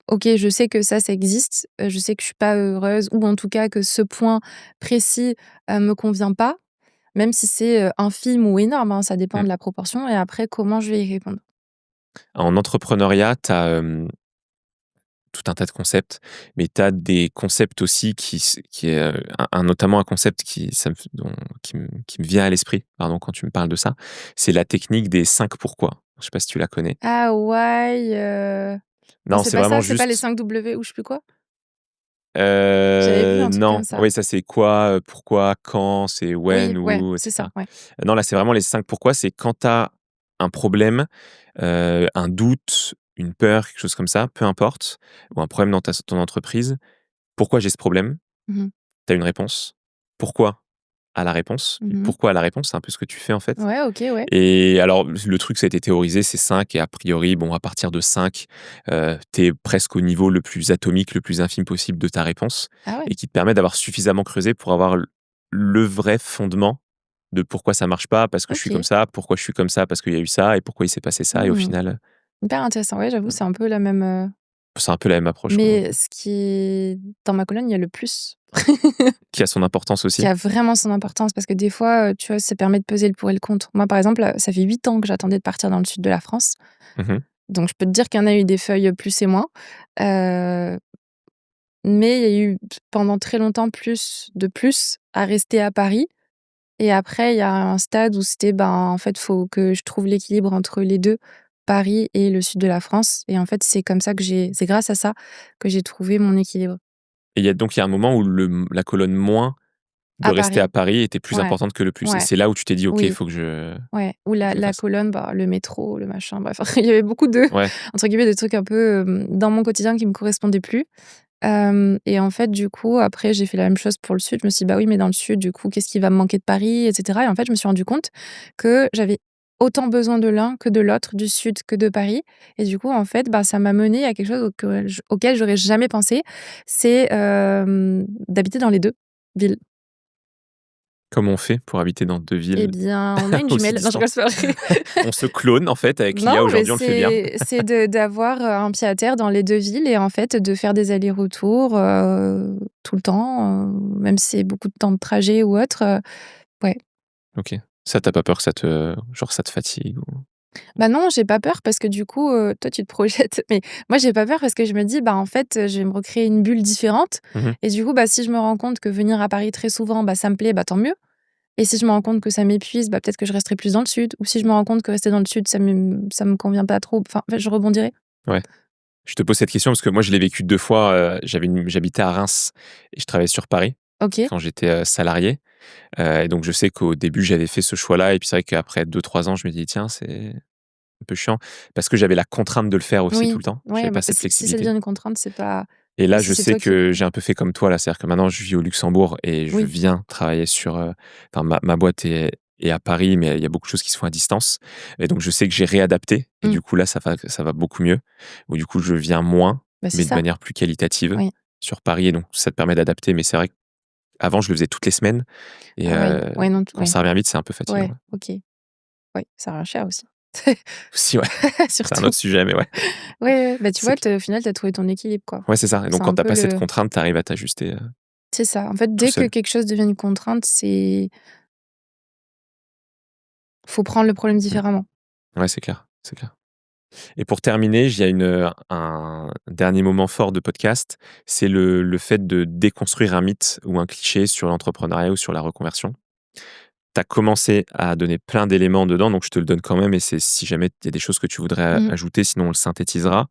OK, je sais que ça existe, je sais que je suis pas heureuse ou en tout cas que ce point précis, me convient pas», même si c'est, infime ou énorme, hein, ça dépend
Mmh.
de la proportion et après comment je vais y répondre.
En entrepreneuriat, tu as, tout un tas de concepts, mais tu as des concepts aussi qui est, notamment un concept qui me vient à l'esprit, pardon, quand tu me parles de ça. C'est la technique des 5 pourquoi. Je sais pas si tu la connais?
Ah why, non
Non,
c'est
c'est
pas ça,
vraiment
c'est pas les
juste
5 W ou je sais plus quoi? J'avais vu un truc comme
non.
ça.
Oui, ça c'est quoi, pourquoi, quand, c'est
Oui,
when,
ouais,
où, et
c'est ça,
cetera.
ouais.
Non, là, c'est vraiment les 5 pourquoi, c'est quand tu as un problème, un doute, une peur, quelque chose comme ça, peu importe, ou un problème dans ton entreprise. Pourquoi j'ai ce problème?
Mmh.
Tu as une réponse. Pourquoi à la réponse? Et
Mmh.
pourquoi à la réponse? C'est un peu ce que tu fais, en fait.
Ouais, OK, ouais.
Et alors, le truc, ça a été théorisé, c'est 5 et a priori, bon, à partir de 5, tu es presque au niveau le plus atomique, le plus infime possible de ta réponse
Ah ouais,
et qui te permet d'avoir suffisamment creusé pour avoir le vrai fondement de pourquoi ça marche pas, parce que je suis comme
OK.
ça, pourquoi je suis comme ça, parce qu'il y a eu ça et pourquoi il s'est passé ça et au
Mmh.
final,
Hyper intéressant. Ouais, j'avoue, c'est un peu la même,
c'est un peu la même approche, quoi,
mais ce qui est dans ma colonne, il y a le plus,
qui a son importance
qui
aussi.
a vraiment son importance parce que des fois, tu vois, ça permet de peser le pour et le contre. Moi, par exemple, ça fait 8 ans que j'attendais de partir dans le sud de la France,
Mmh.
donc je peux te dire qu'il y en a eu des feuilles plus et moins, heu, mais il y a eu pendant très longtemps plus à rester à Paris et après il y a un stade où c'était, ben, en fait, faut que je trouve l'équilibre entre les 2, Paris et le sud de la France et en fait, c'est grâce à ça que j'ai trouvé mon équilibre.
Et il y a un moment où la colonne moins de
À
rester à
Paris,
Paris était plus
ouais,
importante que le plus et
ouais,
c'est là où tu t'es dit: «OK, il
oui,
faut que je
ouais, ou
faut que
la
je le
la
fasse».
colonne, bah, le métro, le machin, bref, il y avait beaucoup de
Ouais.
entre guillemets, «de trucs un peu, dans mon quotidien qui me correspondaient plus». Et en fait, du coup, après, j'ai fait la même chose pour le sud. Je me suis dit: «Bah, oui, mais dans le sud, du coup, qu'est-ce qui va me manquer de Paris?» et cetera et en fait, je me suis rendu compte que j'avais autant besoin de l'un que de l'autre, du sud que de Paris et du coup, en fait, bah, ça m'a menée à quelque chose auquel j'aurais jamais pensé. C'est, d'habiter dans les 2 villes.
Comment on fait pour habiter dans 2
Eh
villes
bien, on a une
aussi
jumelle. Non, je rigole,
distantes?
c'est pas vrai.
On se clone en fait avec
Non,
l'IA
mais
aujourd'hui, on le fait bien.
c'est de d'avoir, un pied à terre dans les 2 villes et en fait, de faire des allers-retours, tout le temps, même si c'est beaucoup de temps de trajet ou autre, ouais.
OK. Ça, tu pas peur que ça te fatigue ou?
Bah, non, j'ai pas peur parce que du coup, toi, tu te projettes, mais moi, j'ai pas peur parce que je me dis: «Bah, en fait, je vais me recréer une bulle différente»
Mmh mh.
et du coup, bah, si je me rends compte que venir à Paris très souvent, bah, ça me plaît, bah, tant mieux et si je me rends compte que ça m'épuise, bah, peut-être que je resterai plus dans le sud ou si je me rends compte que rester dans le sud, ça me convient pas trop, enfin, en fait, je rebondirai.
Ouais. Je te pose cette question parce que moi je l'ai vécu 2 fois, j'habitais à Reims et je travaillais sur Paris
OK.
quand j'étais, salarié, et donc je sais qu'au début j'avais fait ce choix-là et puis c'est vrai qu'après 2-3 ans je me dis: «Tiens, c'est un peu chiant» parce que j'avais la contrainte de le faire aussi tout
Oui,
le temps.
ouais,
J'avais
bah,
pas cette
si ça devient
flexibilité.
une contrainte, c'est pas
Et
oui,
là,
si
je
c'est
sais
toi qui
que j'ai un peu fait comme toi là, c'est-à-dire que maintenant je vis au Luxembourg et je
oui,
viens travailler sur, enfin ma boîte est à Paris, mais il y a beaucoup de choses qui se font à distance et donc je sais que j'ai réadapté et
mmh,
du coup là, ça va beaucoup mieux. Ou du coup, je viens moins,
bah, c'est
mais de
ça,
manière plus qualitative
oui.
sur Paris et donc ça te permet d'adapter. Mais c'est vrai qu'avant, je le faisais toutes les semaines et
Ah oui, ouais, non,
quand
ouais,
ça revient vite, c'est un peu fatigant,
ouais,
ouais.
OK. Ouais, ça revient cher aussi.
Aussi, ouais, c'est un
Surtout.
autre sujet, mais ouais,
Ouais, ouais, bah, tu
c'est
vois,
clair.
au final, tu as trouvé ton équilibre, quoi.
Ouais, c'est ça et donc
C'est
quand
un
tu as
peu
pas cette
le
contrainte, tu arrives à t'ajuster,
c'est ça. En fait,
tout
dès que
seul.
quelque chose devient une contrainte, Faut prendre le problème
Mmh.
différemment.
Ouais, c'est clair, c'est clair. Et pour terminer, il y a un dernier moment fort de podcast, c'est le fait de déconstruire un mythe ou un cliché sur l'entrepreneuriat ou sur la reconversion. Tu as commencé à donner plein d'éléments dedans, donc je te le donne quand même et c'est si jamais il y a des choses que tu voudrais
Mmh.
ajouter, sinon on le synthétisera.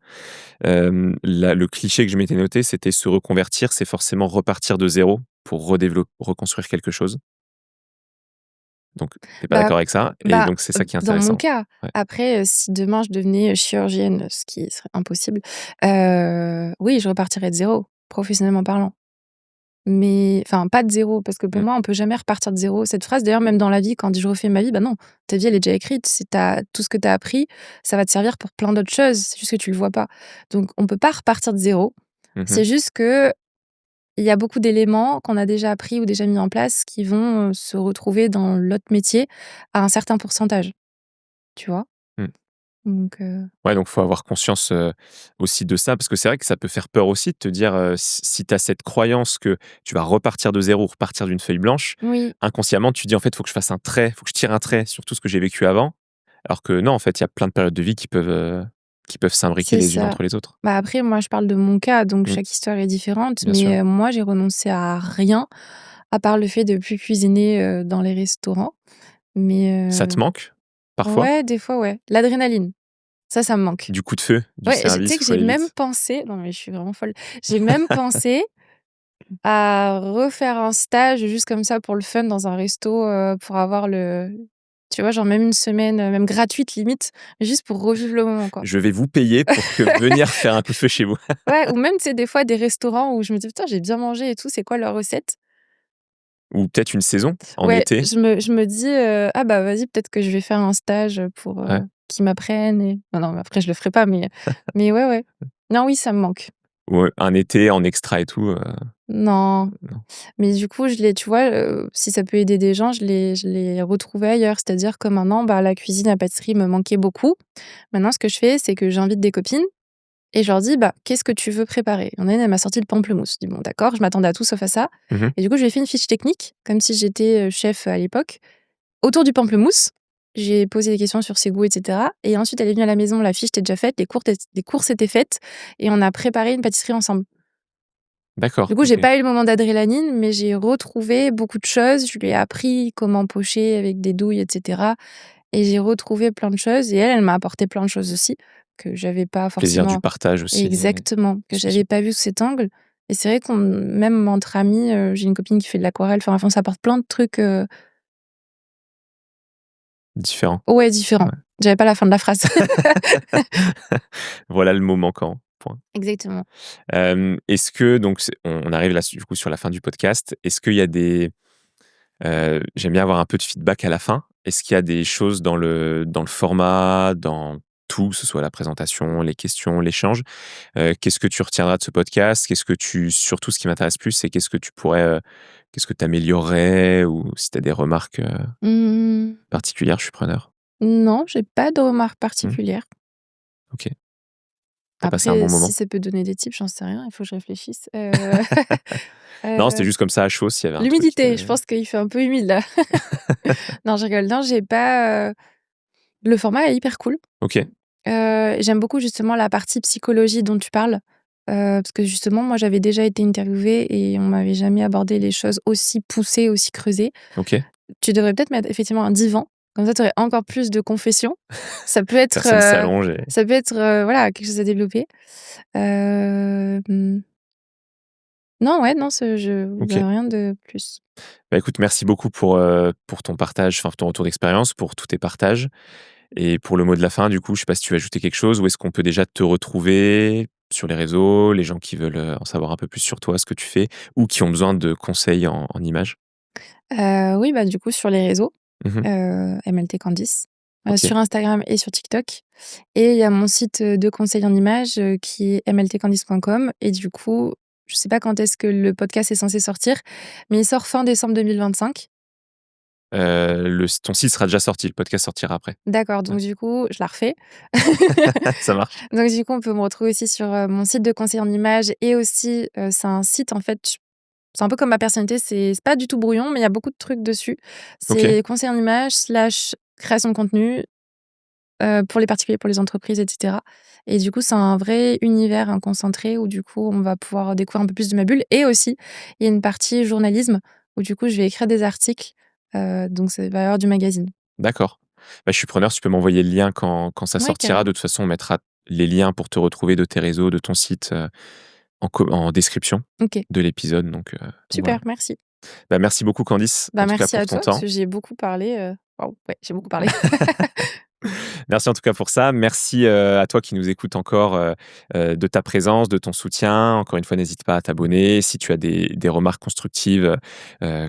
La le cliché que je m'étais noté, c'était se reconvertir, c'est forcément repartir de zéro pour reconstruire quelque chose. Donc tu es pas
Bah
d'accord avec ça et
bah,
donc c'est ça qui est
dans mon
intéressant.
cas,
Ouais.
après, si demain je devenais, chirurgienne, ce qui serait impossible, oui, je repartirais de zéro, professionnellement parlant. Mais enfin, pas de zéro, parce que pour
Mmh.
moi, on peut jamais repartir de zéro. Cette phrase, d'ailleurs, même dans la vie, quand on dit: «Je refais ma vie», bah non, ta vie, elle est déjà écrite. C'est tout ce que tu as appris, ça va te servir pour plein d'autres choses, c'est juste que tu le vois pas. Donc on peut pas repartir de zéro.
Mmh.
C'est juste que il y a beaucoup d'éléments qu'on a déjà appris ou déjà mis en place qui vont, se retrouver dans l'autre métier à un certain pourcentage, tu vois?
Mmh.
Donc
Ouais, donc faut avoir conscience, aussi de ça, parce que c'est vrai que ça peut faire peur aussi de te dire, si tu as cette croyance que tu vas repartir de zéro, repartir d'une feuille blanche,
oui,
inconsciemment, tu dis: «En fait, il faut que je fasse un trait, il faut que je tire un trait sur tout ce que j'ai vécu avant». Alors que non, en fait, il y a plein de périodes de vie qui peuvent s'imbriquer
c'est
les unes
ça.
entre les autres.
Bah, après, moi, je parle de mon cas, donc
Mmh,
chaque histoire est différente,
bien sûr.
mais moi, j'ai renoncé à rien, à part le fait de plus cuisiner, dans les restaurants. Mais
Ça te manque, parfois?
ouais, des fois, ouais. L'adrénaline, ça me manque.
Du coup de feu, du
Ouais, tu sais
service,
que
faut
j'ai
aller
même
vite?
pensé non, mais je suis vraiment folle. J'ai même pensé à refaire un stage juste comme ça pour le fun dans un resto, pour avoir tu vois, genre même une semaine, même gratuite limite, juste pour revivre le moment, quoi.
Je vais vous payer pour que venir faire un coup de feu chez vous.
Ouais, ou même, tu sais, des fois, des restaurants où je me dis: «Putain, j'ai bien mangé et tout, c'est quoi leur recette?»
Ou peut-être une saison, en
Ouais,
été.
je me dis, «Ah bah, vas-y, peut-être que je vais faire un stage, pour,
Ouais.
qu'ils m'apprennent» et non, mais après je le ferai pas, mais ouais, ouais. Non, oui, ça me manque.
Ou, un été en extra et tout,
Non,
non.
mais du coup, tu vois, si ça peut aider des gens, je l'ai retrouvé ailleurs. C'est-à-dire que maintenant, bah, la cuisine, la pâtisserie me manquait beaucoup. Maintenant, ce que je fais, c'est que j'invite des copines et je leur dis: «Bah, qu'est-ce que tu veux préparer?» Il y en a une, elle m'a sorti le pamplemousse. Je dis: «Bon, d'accord», je m'attendais à tout sauf à ça
Mmh mh.
et du coup, je lui ai fait une fiche technique, comme si j'étais, chef à l'époque, autour du pamplemousse. J'ai posé des questions sur ses goûts et cetera et ensuite elle est venue à la maison, la fiche était déjà faite, les courses étaient faites et on a préparé une pâtisserie ensemble. Du
D'accord,
coup, j'ai
OK.
pas eu le moment d'adrénaline, mais j'ai retrouvé beaucoup de choses. Je lui ai appris comment pocher avec des douilles et cetera et j'ai retrouvé plein de choses et elle m'a apporté plein de choses aussi que j'avais pas
Plaisir du
forcément
partage aussi,
exactement, que
c'est
j'avais pas vu sous cet angle et c'est vrai qu'on même entre amis, j'ai une copine qui fait de l'aquarelle, enfin, on s'apporte plein de trucs,
différent.
ouais, différents.
Ouais.
J'avais pas la fin de la phrase.
Voilà le mot manquant, point.
Exactement.
Est-ce que donc on arrive là, du coup, sur la fin du podcast. Est-ce qu'il y a des, j'aime bien avoir un peu de feedback à la fin. Est-ce qu'il y a des choses dans le format, dans tout, que ce soit la présentation, les questions, l'échange, qu'est-ce que tu retiendras de ce podcast? Surtout ce qui m'intéresse plus, c'est qu'est-ce que tu améliorerais ou si tu as des remarques,
Mmh,
particulières, je suis preneur.
non, j'ai pas de remarques
Mmh,
particulières.
OK. Tu as passé un
Après,
bon
si
moment?
ça peut donner des tips, j'en sais rien, il faut que je réfléchisse.
Non, c'était
Heu,
juste comme ça à chaud, s'il y avait un truc,
L'humidité, je pense qu'il fait un peu humide là. Non, je rigole. Non, j'ai pas, le format est hyper cool.
OK,
J'aime beaucoup justement la partie psychologie dont tu parles, parce que justement, moi, j'avais déjà été interviewée et on m'avait jamais abordé les choses aussi poussées, aussi creusées.
OK.
Tu devrais peut-être mettre effectivement un divan, comme ça tu aurais encore plus de confessions. Ça peut être,
Personne s'allonge et
voilà, quelque chose à développer. Hem, non, ouais, non, je
OK.
rien de plus.
Bah, écoute, merci beaucoup pour ton partage, enfin, ton retour d'expérience, pour tous tes partages et pour le mot de la fin, du coup, je sais pas si tu veux ajouter quelque chose? Ou est-ce qu'on peut déjà te retrouver sur les réseaux, les gens qui veulent, en savoir un peu plus sur toi, ce que tu fais ou qui ont besoin de conseils en images?
Oui, bah, du coup, sur les réseaux,
Mmh.
MLT Candice,
OK.
sur Instagram et sur TikTok et il y a mon site, de conseil en images, qui est mltcandice.com et du coup, je sais pas quand est-ce que le podcast est censé sortir, mais il sort fin décembre 2025.
Le ton site sera déjà sorti, le podcast sortira après.
D'accord,
Ouais.
donc du coup, je la refais.
Ça marche.
Donc du coup, on peut me retrouver aussi sur, mon site de conseil en images et aussi, c'est un site en fait C'est un peu comme ma personnalité, c'est pas du tout brouillon, mais il y a beaucoup de trucs dessus.
OK,
C'est conseiller en images slash création de contenu, pour les particuliers, pour les entreprises et cetera et du coup, c'est un vrai univers, hein, concentré où du coup, on va pouvoir découvrir un peu plus de ma bulle et aussi, il y a une partie journalisme où du coup, je vais écrire des articles, donc ça va y avoir du magazine.
d'accord. Bah, je suis preneur, si tu peux m'envoyer le lien quand ça
Ouais,
sortira. De
carrément.
toute façon, on mettra les liens pour te retrouver de tes réseaux, de ton site, en description
OK,
de l'épisode, donc voilà.
super, merci.
Bah, merci beaucoup Candice, en
Bah,
tout cas
merci
pour
à
ton
toi parce
temps.
que j'ai beaucoup parlé, waouh, ouais, j'ai beaucoup parlé.
Merci en tout cas pour ça. Merci, à toi qui nous écoutes encore, de ta présence, de ton soutien. Encore une fois, n'hésite pas à t'abonner. Si tu as des remarques constructives,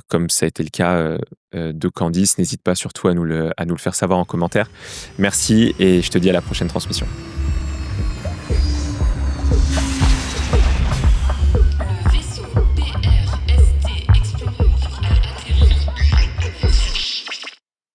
comme ça a été le cas, de Candice, n'hésite pas surtout à nous le faire savoir en commentaire. Merci et je te dis à la prochaine transmission.